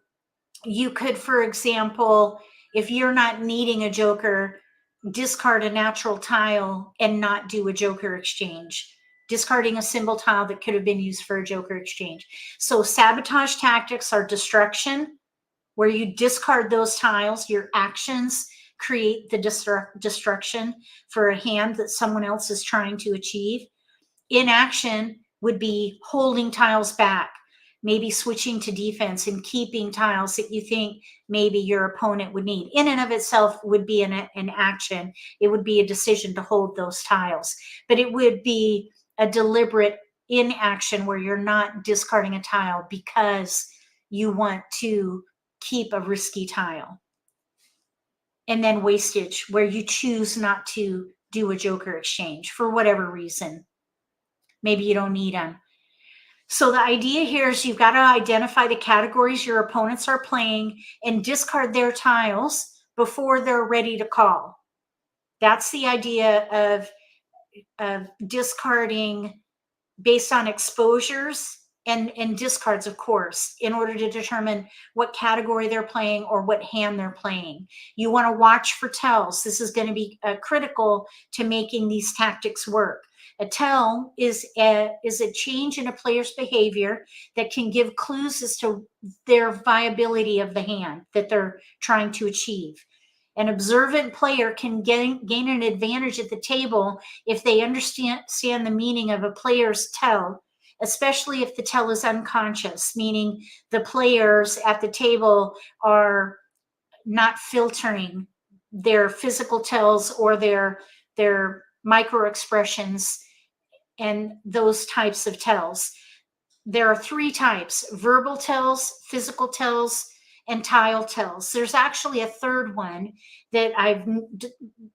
Speaker 1: you could, for example, if you're not needing a joker, discard a natural tile and not do a joker exchange, discarding a symbol tile that could have been used for a joker exchange. So sabotage tactics are destruction, where you discard those tiles. Your actions create the destruction for a hand that someone else is trying to achieve. Inaction would be holding tiles back, maybe switching to defense and keeping tiles that you think maybe your opponent would need. In and of itself would be an action. It would be a decision to hold those tiles, but it would be a deliberate inaction where you're not discarding a tile because you want to keep a risky tile. And then wastage, where you choose not to do a joker exchange for whatever reason. Maybe you don't need them. So the idea here is you've got to identify the categories your opponents are playing and discard their tiles before they're ready to call. That's the idea of discarding based on exposures and discards, of course, in order to determine what category they're playing or what hand they're playing. You want to watch for tells. This is going to be critical to making these tactics work. A tell is a change in a player's behavior that can give clues as to their viability of the hand that they're trying to achieve. An observant player can gain an advantage at the table if they understand the meaning of a player's tell, especially if the tell is unconscious, meaning the players at the table are not filtering their physical tells or their micro expressions and those types of tells. There are 3 types: verbal tells, physical tells, and tile tells. There's actually a third one that I've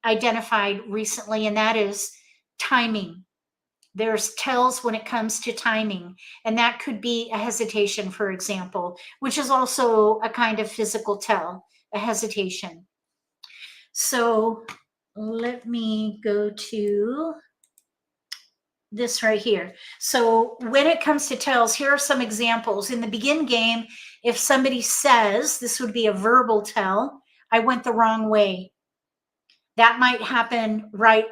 Speaker 1: identified recently, and that is timing. There's tells when it comes to timing, and that could be a hesitation, for example, which is also a kind of physical tell, a hesitation. So let me go to this right here. So when it comes to tells, here are some examples. In the begin game, if somebody says, this would be a verbal tell, I went the wrong way. That might happen right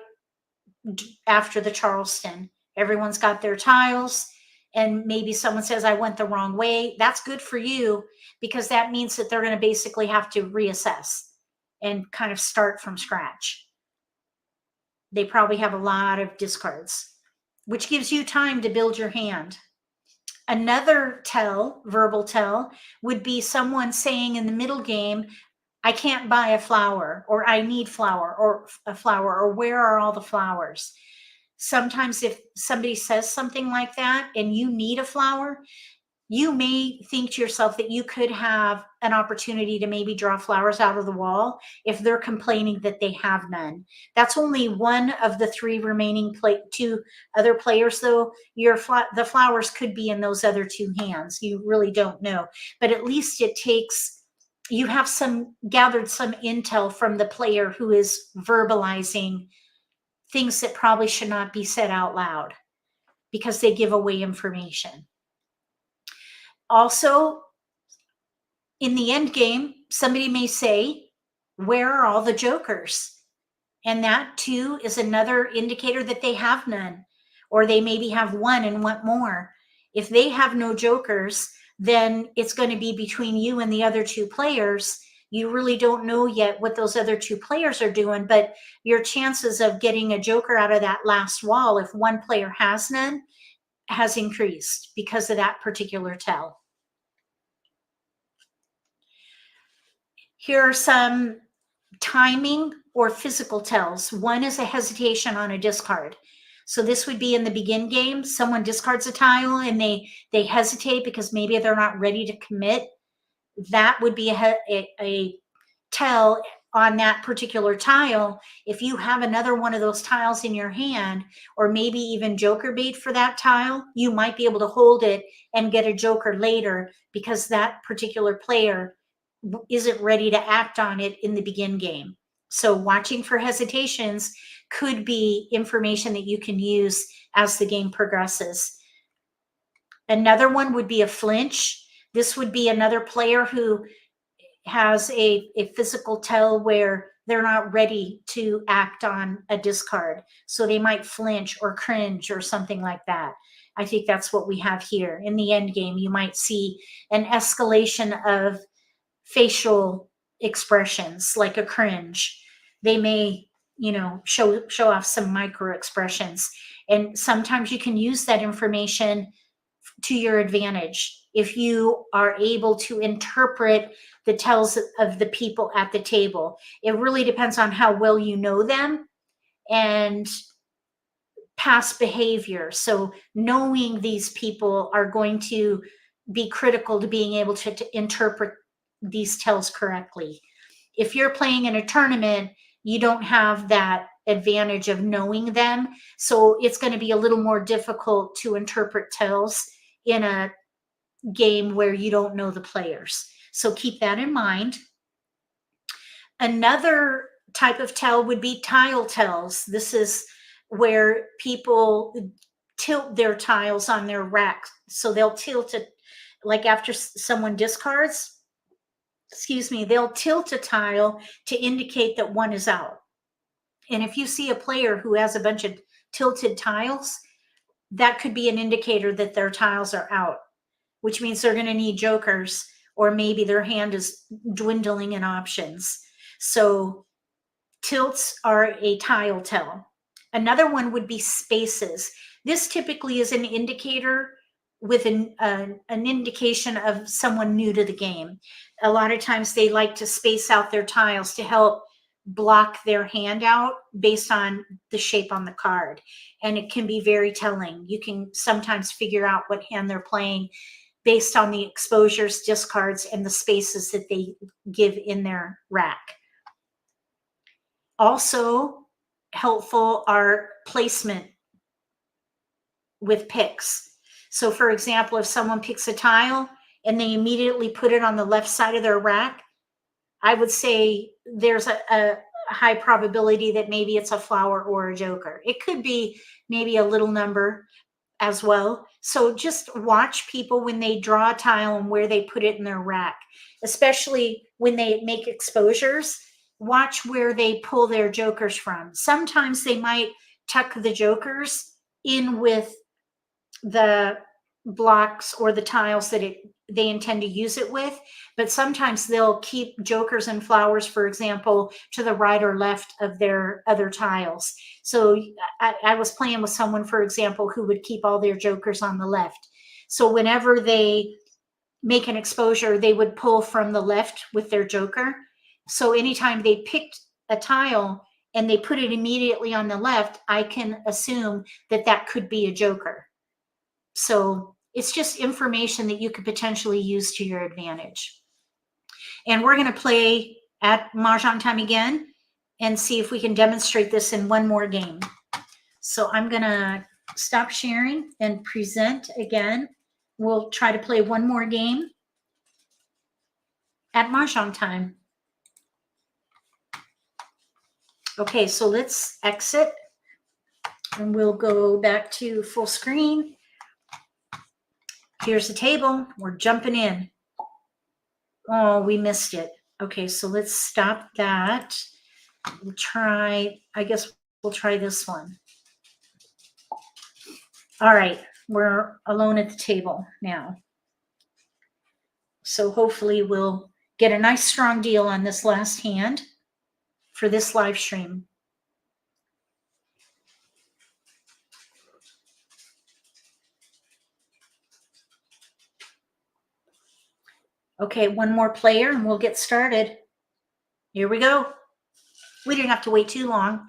Speaker 1: after the Charleston. Everyone's got their tiles, and maybe someone says, I went the wrong way. That's good for you, because that means that they're going to basically have to reassess and kind of start from scratch. They probably have a lot of discards, which gives you time to build your hand. Another tell, verbal tell, would be someone saying in the middle game, I can't buy a flower, or I need flower, or a flower, or where are all the flowers? Sometimes if somebody says something like that and you need a flower, you may think to yourself that you could have an opportunity to maybe draw flowers out of the wall if they're complaining that they have none. That's only one of the three remaining two other players, though. The flowers could be in those other two hands. You really don't know, but at least it takes, you have gathered some intel from the player who is verbalizing things that probably should not be said out loud because they give away information. Also, in the end game, somebody may say, where are all the jokers? And that too is another indicator that they have none, or they maybe have one and want more. If they have no jokers, then it's going to be between you and the other two players. You really don't know yet what those other two players are doing, but your chances of getting a joker out of that last wall, if one player has none, has increased because of that particular tell. Here are some timing or physical tells. One is a hesitation on a discard. So this would be in the begin game. Someone discards a tile and they hesitate because maybe they're not ready to commit. That would be a tell on that particular tile. If you have another one of those tiles in your hand, or maybe even joker bait for that tile, you might be able to hold it and get a joker later because that particular player isn't ready to act on it in the begin game. So watching for hesitations could be information that you can use as the game progresses. Another one would be a flinch. This would be another player who has a physical tell where they're not ready to act on a discard. So they might flinch or cringe or something like that. I think that's what we have here. In the end game, you might see an escalation of facial expressions like a cringe. They may, show off some micro expressions. And sometimes you can use that information to your advantage if you are able to interpret the tells of the people at the table. It really depends on how well you know them and past behavior. So knowing these people are going to be critical to being able to interpret these tells correctly. If you're playing in a tournament, you don't have that advantage of knowing them. So it's going to be a little more difficult to interpret tells in a game where you don't know the players. So keep that in mind. Another type of tell would be tile tells. This is where people tilt their tiles on their rack. So they'll tilt it, like after someone discards, they'll tilt a tile to indicate that one is out. And if you see a player who has a bunch of tilted tiles, that could be an indicator that their tiles are out, which means they're going to need jokers, or maybe their hand is dwindling in options. So tilts are a tile tell. Another one would be spaces. This typically is an indicator with an indication of someone new to the game. A lot of times they like to space out their tiles to help block their hand out based on the shape on the card. And it can be very telling. You can sometimes figure out what hand they're playing based on the exposures, discards, and the spaces that they give in their rack. Also helpful are placement with picks. So for example, if someone picks a tile and they immediately put it on the left side of their rack, I would say there's a high probability that maybe it's a flower or a joker. It could be maybe a little number as well. So just watch people when they draw a tile and where they put it in their rack, especially when they make exposures. Watch where they pull their jokers from. Sometimes they might tuck the jokers in with the blocks or the tiles that they intend to use it with, but sometimes they'll keep jokers and flowers, for example, to the right or left of their other tiles. So I was playing with someone, for example, who would keep all their jokers on the left. So whenever they make an exposure, they would pull from the left with their joker. So anytime they picked a tile and they put it immediately on the left, I can assume that that could be a joker. So it's just information that you could potentially use to your advantage. And we're going to play at Mahjong Time again and see if we can demonstrate this in one more game. So I'm going to stop sharing and present again. We'll try to play one more game at Mahjong Time. Okay, so let's exit and we'll go back to full screen. Here's the table. We're jumping in. Oh, we missed it. Okay, so let's stop that. We'll try, I guess we'll try this one. All right, we're alone at the table now. So hopefully we'll get a nice strong deal on this last hand for this live stream. Okay, one more player and we'll get started. Here we go. We didn't have to wait too long.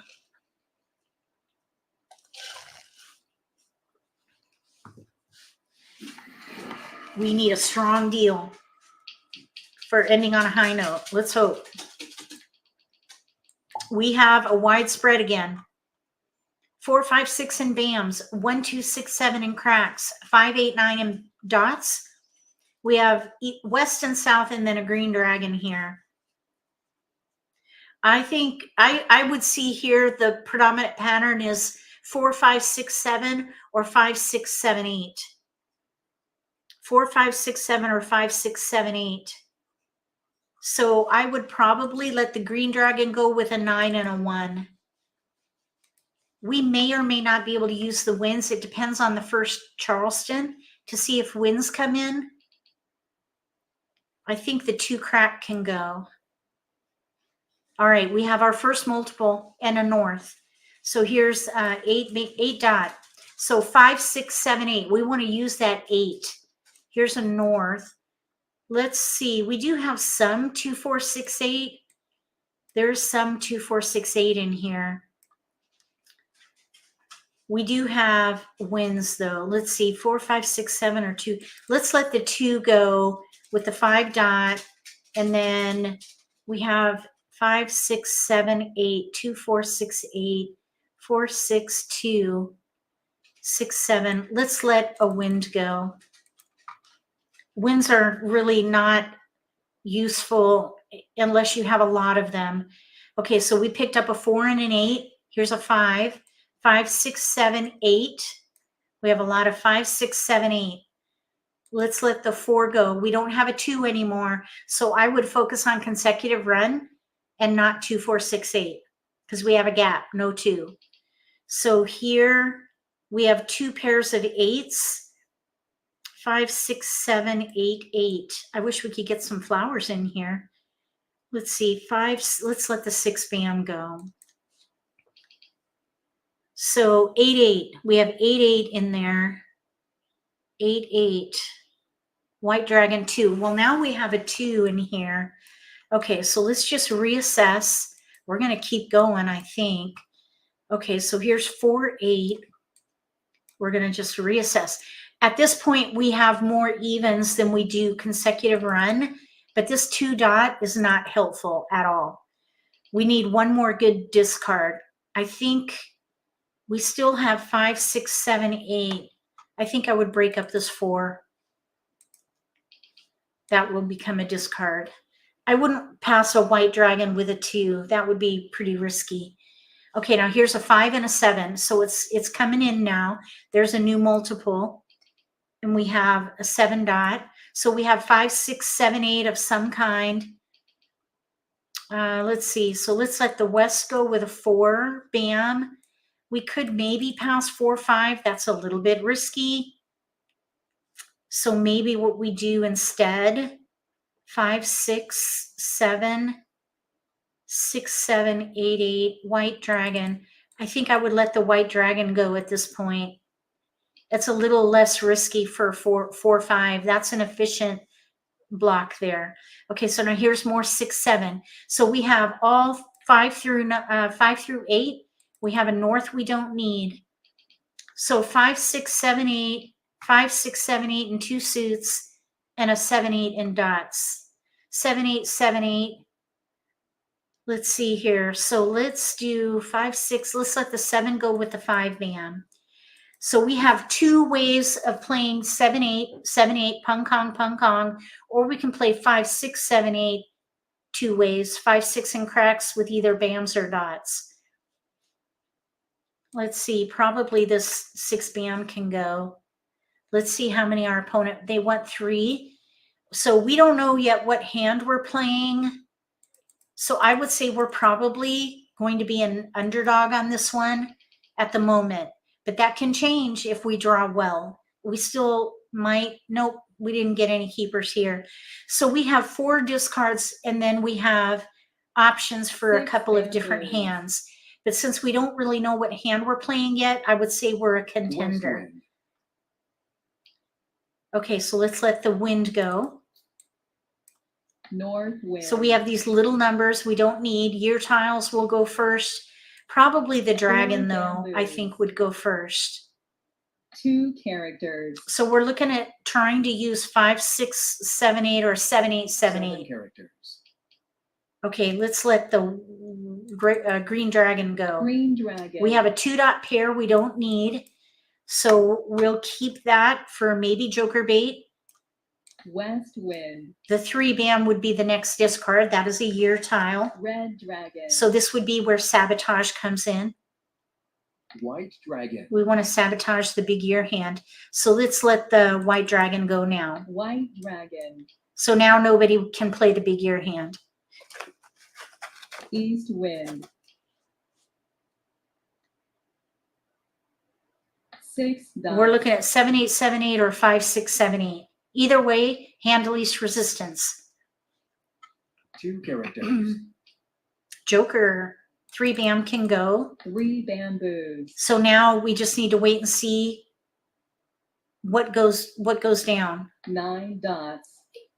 Speaker 1: We need a strong deal for ending on a high note. Let's hope. We have a wide spread again. 4, 5, 6 in BAMs, 1, 2, 6, 7 in cracks, 5, 8, 9 in dots. We have west and south and then a green dragon here. I think I would see here the predominant pattern is 4, 5, 6, 7 or 5, 6, 7, 8. 4, 5, 6, 7 or 5, 6, 7, 8. So I would probably let the green dragon go with a 9 and a 1. We may or may not be able to use the winds. It depends on the first Charleston to see if winds come in. I think the 2 crack can go. All right, we have our first multiple and a north. So here's 8 dot. So 5, 6, 7, 8. We want to use that 8. Here's a north. Let's see. We do have some 2, 4, 6, 8. There's some 2, 4, 6, 8 in here. We do have winds though. Let's see. 4, 5, 6, 7 or 2. Let's let the 2 go with the 5 dot. And then we have 5, 6, 7, 8, 2, 4, 6, 8, 4, 6, 2, 6, 7. Let's let a wind go. Winds are really not useful unless you have a lot of them. Okay, so we picked up a 4 and an 8. Here's a 5. 5, 6, 7, 8. We have a lot of 5, 6, 7, 8. Let's let the 4 go. We don't have a 2 anymore. So I would focus on consecutive run and not 2, 4, 6, 8 because we have a gap, no 2. So here we have 2 pairs of 8s. 5, 6, 7, 8, 8. I wish we could get some flowers in here. Let's see, 5. Let's let the 6 bam go. So 8, 8. We have 8, 8 in there. 8, 8. White dragon 2. Well, now we have a 2 in here. Okay, so let's just reassess. We're going to keep going, I think. Okay, so here's 4, 8. We're going to just reassess. At this point, we have more evens than we do consecutive run, but this 2 dot is not helpful at all. We need one more good discard. I think we still have 5, 6, 7, 8. I think I would break up this 4. That will become a discard. I wouldn't pass a white dragon with a 2. That would be pretty risky. Okay, now here's a 5 and a 7. So it's coming in now. There's a new multiple. And we have a 7 dot. So we have 5, 6, 7, 8 of some kind. Let's see. So let's let the west go with a 4. Bam. We could maybe pass 4, 5. That's a little bit risky. So maybe what we do instead, 5, 6, 7, 6, 7, 8, 8, white dragon. I think I would let the white dragon go at this point. It's a little less risky for 4, 4, 5. That's an efficient block there. Okay, so now here's more 6, 7. So we have all 5 through 8. We have a north we don't need. So 5, 6, 7, 8, 5, 6, 7, 8 in 2 suits, and a 7, 8 in dots. 7, 8, 7, 8. Let's see here. So let's do 5, 6. Let's let the 7 go with the 5 bam. So we have 2 ways of playing 7, 8, 7, 8, pung kong, or we can play 5, 6, 7, 8, 2 ways, 5, 6 in cracks with either bams or dots. Let's see, probably this 6 bam can go. Let's see how many our opponent, they want 3. So we don't know yet what hand we're playing. So I would say we're probably going to be an underdog on this one at the moment. But that can change if we draw well. We still might, nope, we didn't get any keepers here. So we have 4 discards, and then we have options for a
Speaker 2: 6
Speaker 1: couple of different
Speaker 2: bamboos.
Speaker 1: hands. But since we don't really know what hand we're playing yet, I would say we're a
Speaker 3: West
Speaker 1: contender.
Speaker 3: wind.
Speaker 1: Okay, so let's let the wind go.
Speaker 2: North wind.
Speaker 1: So we have these little numbers we don't need. Year tiles will go first. Probably the dragon, though, I
Speaker 2: bamboos.
Speaker 1: think would go first.
Speaker 2: 2 characters.
Speaker 1: So we're looking at trying to use 5, 6, 7, 8, or 7, 8, 7, 8.
Speaker 3: characters.
Speaker 1: Okay, let's let the green dragon go.
Speaker 2: Green dragon.
Speaker 1: We have a 2 dot pair we don't need. So we'll keep that for maybe joker bait.
Speaker 2: West wind.
Speaker 1: The 3 bam would be the next discard. That is a year tile.
Speaker 2: Red dragon.
Speaker 1: So this would be where sabotage comes in.
Speaker 3: White dragon.
Speaker 1: We want to sabotage the big year hand. So let's let the white dragon go now.
Speaker 2: White dragon.
Speaker 1: So now nobody can play the big year hand.
Speaker 2: East wind. 6 dots.
Speaker 1: We're looking at 7, 8, 7, 8 or 5, 6, 7, 8. Either way, hand least resistance.
Speaker 3: 2 characters.
Speaker 1: Joker, 3 bam can go.
Speaker 2: 3 bamboos.
Speaker 1: So now we just need to wait and see what goes down.
Speaker 2: 9 dots.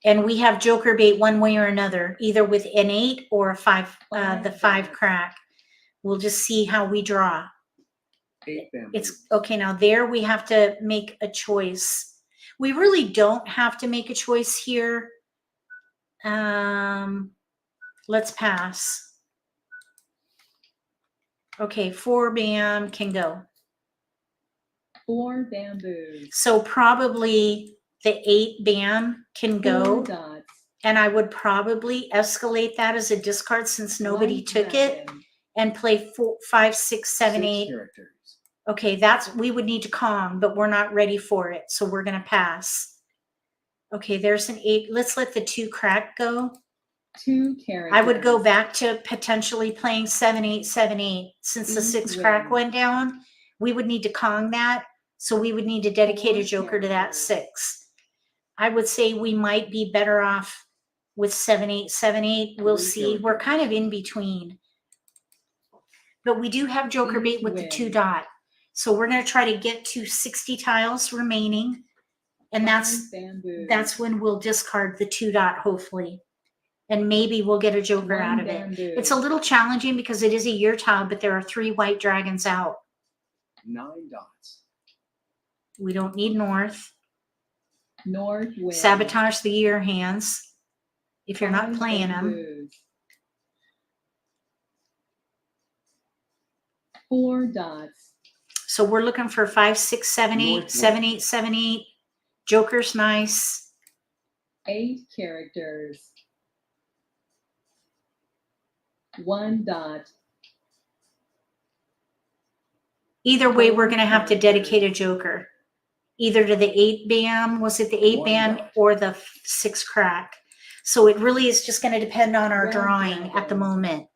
Speaker 1: And we have joker bait one way or another, either with an 8 or a 5, the 5
Speaker 2: dots.
Speaker 1: crack. We'll just see how we draw.
Speaker 3: 8 bamboos.
Speaker 1: It's okay. Now there we have to make a choice. We really don't have to make a choice here. Let's pass. Okay, 4 bam can go.
Speaker 2: 4 bamboos.
Speaker 1: So probably the 8 bam can
Speaker 2: 4
Speaker 1: go.
Speaker 2: dots.
Speaker 1: And I would probably escalate that as a discard since nobody
Speaker 2: White
Speaker 1: took it,
Speaker 2: dragon.
Speaker 1: and play 4, 5, 6, 7,
Speaker 3: 6
Speaker 1: 8.
Speaker 3: characters.
Speaker 1: Okay, we would need to Kong, but we're not ready for it. So we're going to pass. Okay, there's an 8. Let's let the 2 crack go.
Speaker 2: 2 characters.
Speaker 1: I would go back to potentially playing 7, 8, 7, 8. Since the
Speaker 2: East
Speaker 1: 6 crack
Speaker 2: wind.
Speaker 1: went down, we would need to Kong that. So we would need to dedicate a
Speaker 2: 4
Speaker 1: joker to that
Speaker 2: characters.
Speaker 1: 6. I would say we might be better off with 7, 8, 7, 8. We'll
Speaker 3: 3
Speaker 1: see. We're
Speaker 3: characters.
Speaker 1: kind of in between. But we do have joker bait
Speaker 2: East
Speaker 1: with the
Speaker 2: wind.
Speaker 1: 2 dot. So we're going to try to get to 60 tiles remaining. And
Speaker 2: 5 bamboos.
Speaker 1: that's when we'll discard the 2 dot, hopefully. And maybe we'll get a joker
Speaker 2: 1
Speaker 1: out of it.
Speaker 2: bamboo.
Speaker 1: It's a little challenging because it is a year tile, but there are 3 white dragons out.
Speaker 3: 9 dots.
Speaker 1: We don't need north.
Speaker 2: North wind.
Speaker 1: Sabotage the year hands if you're not
Speaker 2: 5
Speaker 1: playing them.
Speaker 2: bamboos. 4 dots.
Speaker 1: So we're looking for 5, 6, 7, 8,
Speaker 3: North
Speaker 1: 7,
Speaker 3: wind.
Speaker 1: 8, 7, 8. Joker's nice.
Speaker 2: 8 characters. 1 dot.
Speaker 1: Either way, we're
Speaker 2: Four
Speaker 1: going to have to dedicate a
Speaker 2: characters.
Speaker 1: joker, either to the 8 bam, was it the 8
Speaker 3: One
Speaker 1: bam,
Speaker 3: dot.
Speaker 1: or the 6 crack. So it really is just going to depend on our
Speaker 2: Red
Speaker 1: drawing at the
Speaker 2: dragon.
Speaker 1: moment.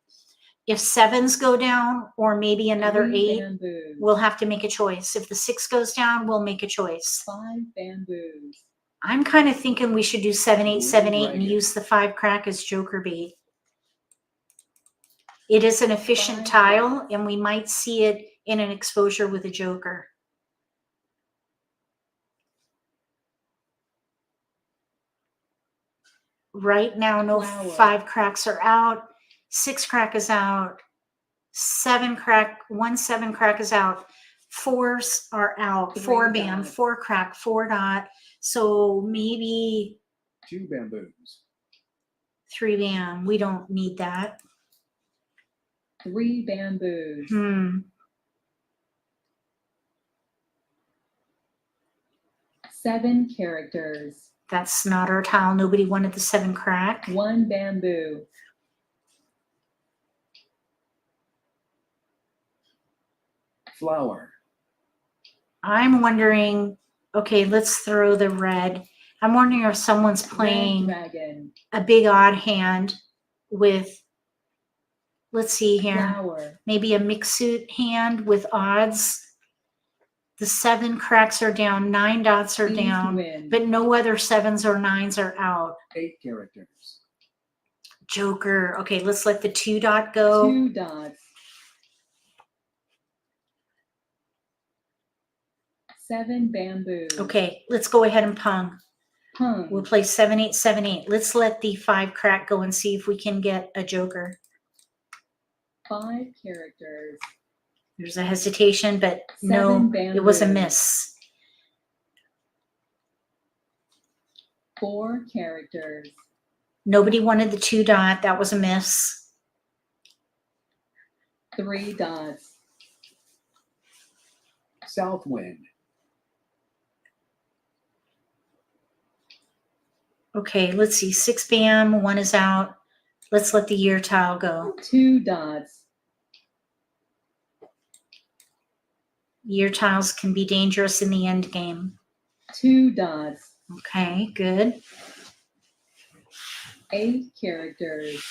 Speaker 1: If 7s go down, or maybe another
Speaker 2: 3
Speaker 1: 8,
Speaker 2: bamboos.
Speaker 1: we'll have to make a choice. If the 6 goes down, we'll make a choice.
Speaker 2: 5 bamboos.
Speaker 1: I'm kind of thinking we should do 7, 8, 7, 8 and
Speaker 3: Dragon.
Speaker 1: use the 5 crack as joker bait. It is an efficient
Speaker 2: 5
Speaker 1: tile,
Speaker 2: dots.
Speaker 1: and we might see it in an exposure with a joker. Right now, no
Speaker 2: Flower.
Speaker 1: 5 cracks are out. 6 crack is out. 7 crack, 1 7 crack is out. 4s are out. 4
Speaker 2: 3
Speaker 1: bam,
Speaker 2: dots.
Speaker 1: 4 crack, 4 dot. So maybe
Speaker 3: 2 bamboos.
Speaker 1: 3 bam. We don't need that.
Speaker 2: 3 bamboos. 7 characters.
Speaker 1: That's not our tile. Nobody wanted the 7 crack.
Speaker 2: 1 bamboo.
Speaker 3: Flower.
Speaker 1: I'm wondering, okay, let's throw the red. I'm wondering if someone's playing
Speaker 2: Red dragon.
Speaker 1: a big odd hand with, let's see here,
Speaker 2: Flower.
Speaker 1: maybe a mixed suit hand with odds. The 7 cracks are down, 9 dots are
Speaker 2: East
Speaker 1: down,
Speaker 2: wind.
Speaker 1: but no other 7s or 9s are out.
Speaker 3: 8 characters.
Speaker 1: Joker. Okay, let's let the 2 dot go.
Speaker 2: 2 dots. 7 bamboos.
Speaker 1: Okay, let's go ahead and pung.
Speaker 2: Pung.
Speaker 1: We'll play 7, 8, 7, 8. Let's let the 5 crack go and see if we can get a joker.
Speaker 2: 5 characters.
Speaker 1: There's a hesitation, but
Speaker 2: 7
Speaker 1: no, it was a
Speaker 2: bamboos.
Speaker 1: miss.
Speaker 2: 4 characters.
Speaker 1: Nobody wanted the 2 dot. That was a miss.
Speaker 2: 3 dots.
Speaker 3: South wind.
Speaker 1: Okay, let's see. 6 bam, 1 is out. Let's let the year tile go.
Speaker 2: 2 dots.
Speaker 1: Year tiles can be dangerous in the end game.
Speaker 2: 2 dots.
Speaker 1: Okay, good.
Speaker 2: 8 characters.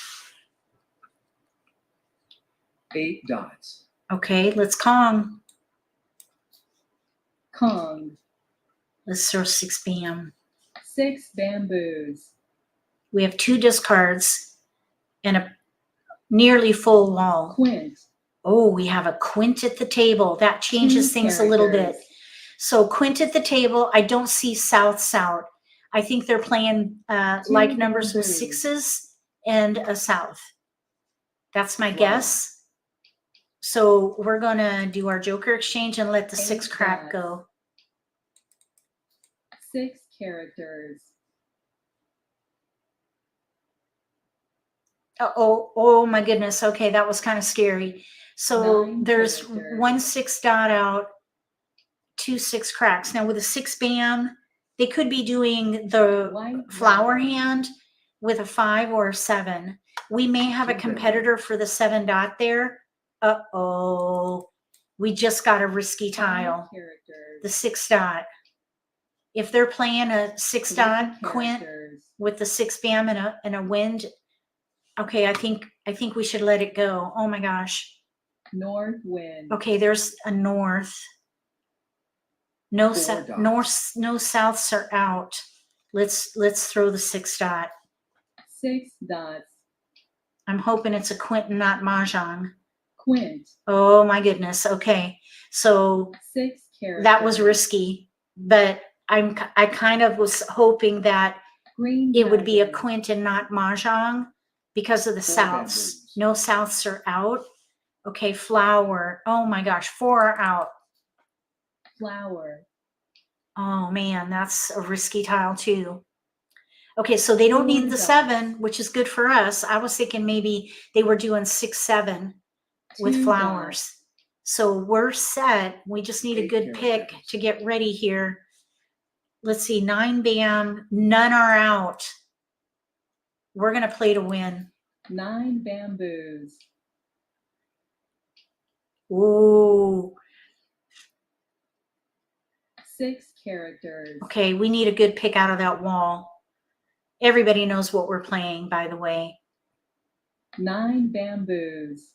Speaker 3: 8 dots.
Speaker 1: Okay, let's Kong.
Speaker 2: Kong.
Speaker 1: Let's throw 6 bam.
Speaker 2: 6 bamboos.
Speaker 1: We have 2 discards and a nearly full wall.
Speaker 2: Quint.
Speaker 1: Oh, we have a quint at the table. That changes
Speaker 2: 2
Speaker 1: things a little bit.
Speaker 2: characters.
Speaker 1: So quint at the table, I don't see south. I think they're playing
Speaker 2: 2
Speaker 1: like numbers with
Speaker 2: bamboos.
Speaker 1: 6s and a south. That's my
Speaker 3: Wow.
Speaker 1: guess. So we're going to do our joker exchange and let the 6
Speaker 2: 8
Speaker 1: crack
Speaker 2: dots.
Speaker 1: go.
Speaker 2: 6 characters.
Speaker 1: Oh my goodness. Okay, that was kind of scary. So
Speaker 2: 9
Speaker 1: there's
Speaker 2: characters.
Speaker 1: 1 6 dot out, 2 6 cracks. Now with a 6 bam, they could be doing the
Speaker 2: White
Speaker 1: flower
Speaker 2: dragon.
Speaker 1: hand with a 5 or a 7. We may have a
Speaker 3: 2
Speaker 1: competitor
Speaker 3: bamboos.
Speaker 1: for the 7 dot there. Uh-oh. We just got a risky
Speaker 2: 5
Speaker 1: tile.
Speaker 2: characters.
Speaker 1: The 6 dot. If they're playing a 6
Speaker 2: 3
Speaker 1: dot quint
Speaker 2: characters.
Speaker 1: with the 6 bam and a wind, okay, I think we should let it go. Oh my gosh.
Speaker 2: North wind.
Speaker 1: Okay, there's a north. No
Speaker 3: 4 dots.
Speaker 1: north, no souths are out. Let's throw the 6 dot.
Speaker 2: 6 dots.
Speaker 1: I'm hoping it's a quint and not mahjong.
Speaker 2: Quint.
Speaker 1: Oh my goodness. Okay, so
Speaker 2: 6 characters.
Speaker 1: that was risky, but I kind of was hoping that
Speaker 2: Green
Speaker 1: it would be a
Speaker 2: dragon.
Speaker 1: quint and not mahjong because of the
Speaker 3: 4
Speaker 1: souths.
Speaker 3: bamboos.
Speaker 1: No souths are out. Okay, flower. Oh my gosh, 4 are out.
Speaker 2: Flower.
Speaker 1: Oh man, that's a risky tile too. Okay, so they don't
Speaker 2: 4
Speaker 1: need the
Speaker 2: dots.
Speaker 1: 7, which is good for us. I was thinking maybe they were doing 6 7 with
Speaker 2: 2
Speaker 1: flowers.
Speaker 2: dots.
Speaker 1: So we're set. We just need a
Speaker 3: 8
Speaker 1: good pick
Speaker 3: characters.
Speaker 1: to get ready here. Let's see, 9 bam, none are out. We're gonna play to win.
Speaker 2: 9 bamboos.
Speaker 1: Ooh.
Speaker 2: 6 characters.
Speaker 1: Okay, we need a good pick out of that wall. Everybody knows what we're playing, by the way.
Speaker 2: 9 bamboos.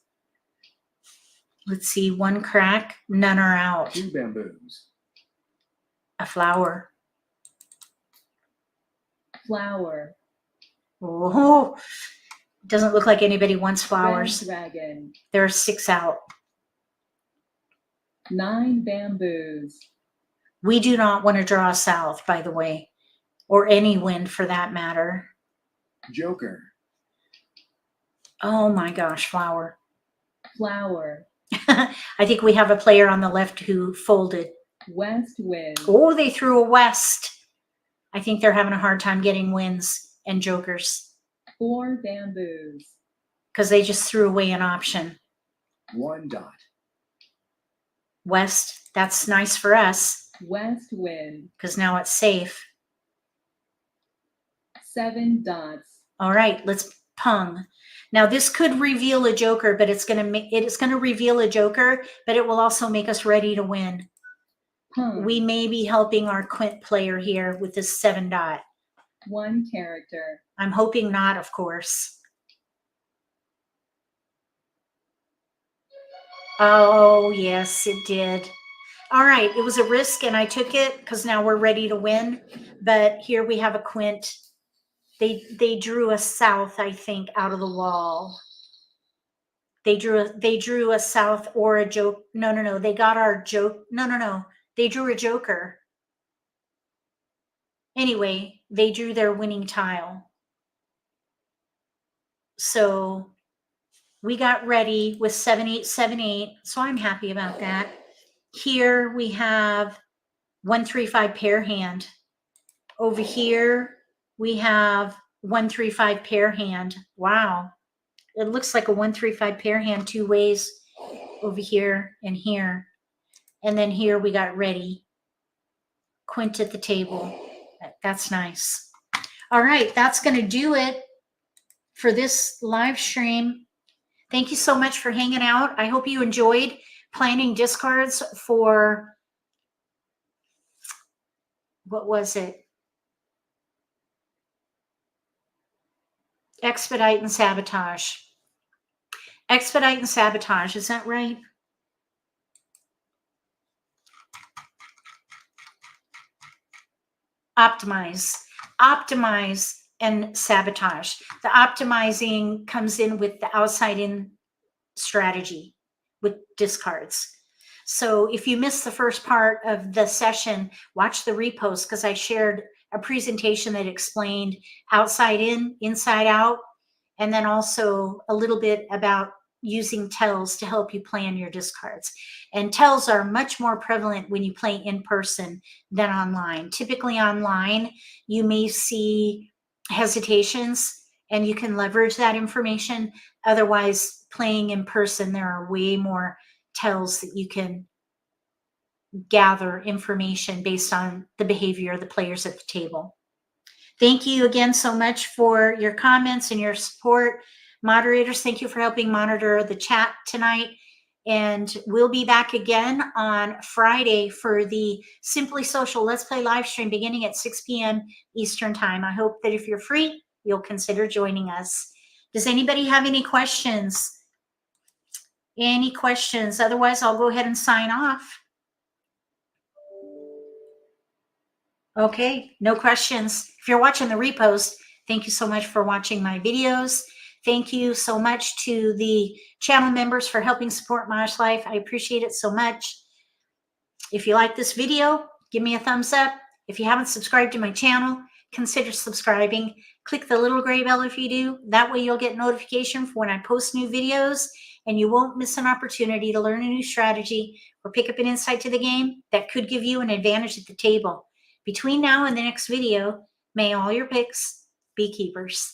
Speaker 1: Let's see, 1 crack, none are out.
Speaker 3: 2 bamboos.
Speaker 1: A flower.
Speaker 2: Flower.
Speaker 1: Oh, doesn't look like anybody wants
Speaker 2: Red
Speaker 1: flowers.
Speaker 2: dragon.
Speaker 1: There are 6 out.
Speaker 2: 9 bamboos.
Speaker 1: We do not want to draw south, by the way, or any wind for that matter.
Speaker 3: Joker.
Speaker 1: Oh my gosh, flower.
Speaker 2: Flower.
Speaker 1: I think we have a player on the left who folded.
Speaker 2: West wind.
Speaker 1: Oh, they threw a west. I think they're having a hard time getting wins and jokers
Speaker 2: 4 bamboos.
Speaker 1: because they just threw away an option.
Speaker 3: 1 dot.
Speaker 1: West, that's nice for us
Speaker 2: West wind.
Speaker 1: because now it's safe.
Speaker 2: 7 dots.
Speaker 1: All right, let's pung. Now this could reveal a joker, but it's going to reveal a joker, but it will also make us ready to win.
Speaker 2: Pung.
Speaker 1: We may be helping our quint player here with this 7 dot.
Speaker 2: 1 character.
Speaker 1: I'm hoping not, of course. Oh, yes, it did. All right, it was a risk and I took it because now we're ready to win. But here we have a quint. They drew us south, I think, out of the wall. They drew a south or a joke. No. They got our joke. No. They drew a joker. Anyway, they drew their winning tile. So we got ready with 7-8-7-8. So I'm happy about that. Here we have 1-3-5 pair hand. Over here we have 1-3-5 pair hand. Wow. It looks like a 1-3-5 pair hand 2 ways over here and here. And then here we got ready. Quint at the table. That's nice. All right, that's going to do it for this live stream. Thank you so much for hanging out. I hope you enjoyed planning discards for, what was it? Expedite and sabotage. Expedite and sabotage, is that right? Optimize and sabotage. The optimizing comes in with the outside in strategy with discards. So if you missed the first part of the session, watch the repost because I shared a presentation that explained outside in, inside out, and then also a little bit about using tells to help you plan your discards. And tells are much more prevalent when you play in person than online. Typically online, you may see hesitations and you can leverage that information. Otherwise, playing in person, there are way more tells that you can gather information based on the behavior of the players at the table. Thank you again so much for your comments and your support. Moderators, thank you for helping monitor the chat tonight. And we'll be back again on Friday for the Simply Social Let's Play live stream beginning at 6 p.m. Eastern Time. I hope that if you're free, you'll consider joining us. Does anybody have any questions? Any questions? Otherwise, I'll go ahead and sign off. Okay, no questions. If you're watching the repost, thank you so much for watching my videos. Thank you so much to the channel members for helping support Mahj Life. I appreciate it so much. If you like this video, give me a thumbs up. If you haven't subscribed to my channel, consider subscribing. Click the little gray bell if you do. That way you'll get notification for when I post new videos and you won't miss an opportunity to learn a new strategy or pick up an insight to the game that could give you an advantage at the table. Between now and the next video, may all your picks be keepers.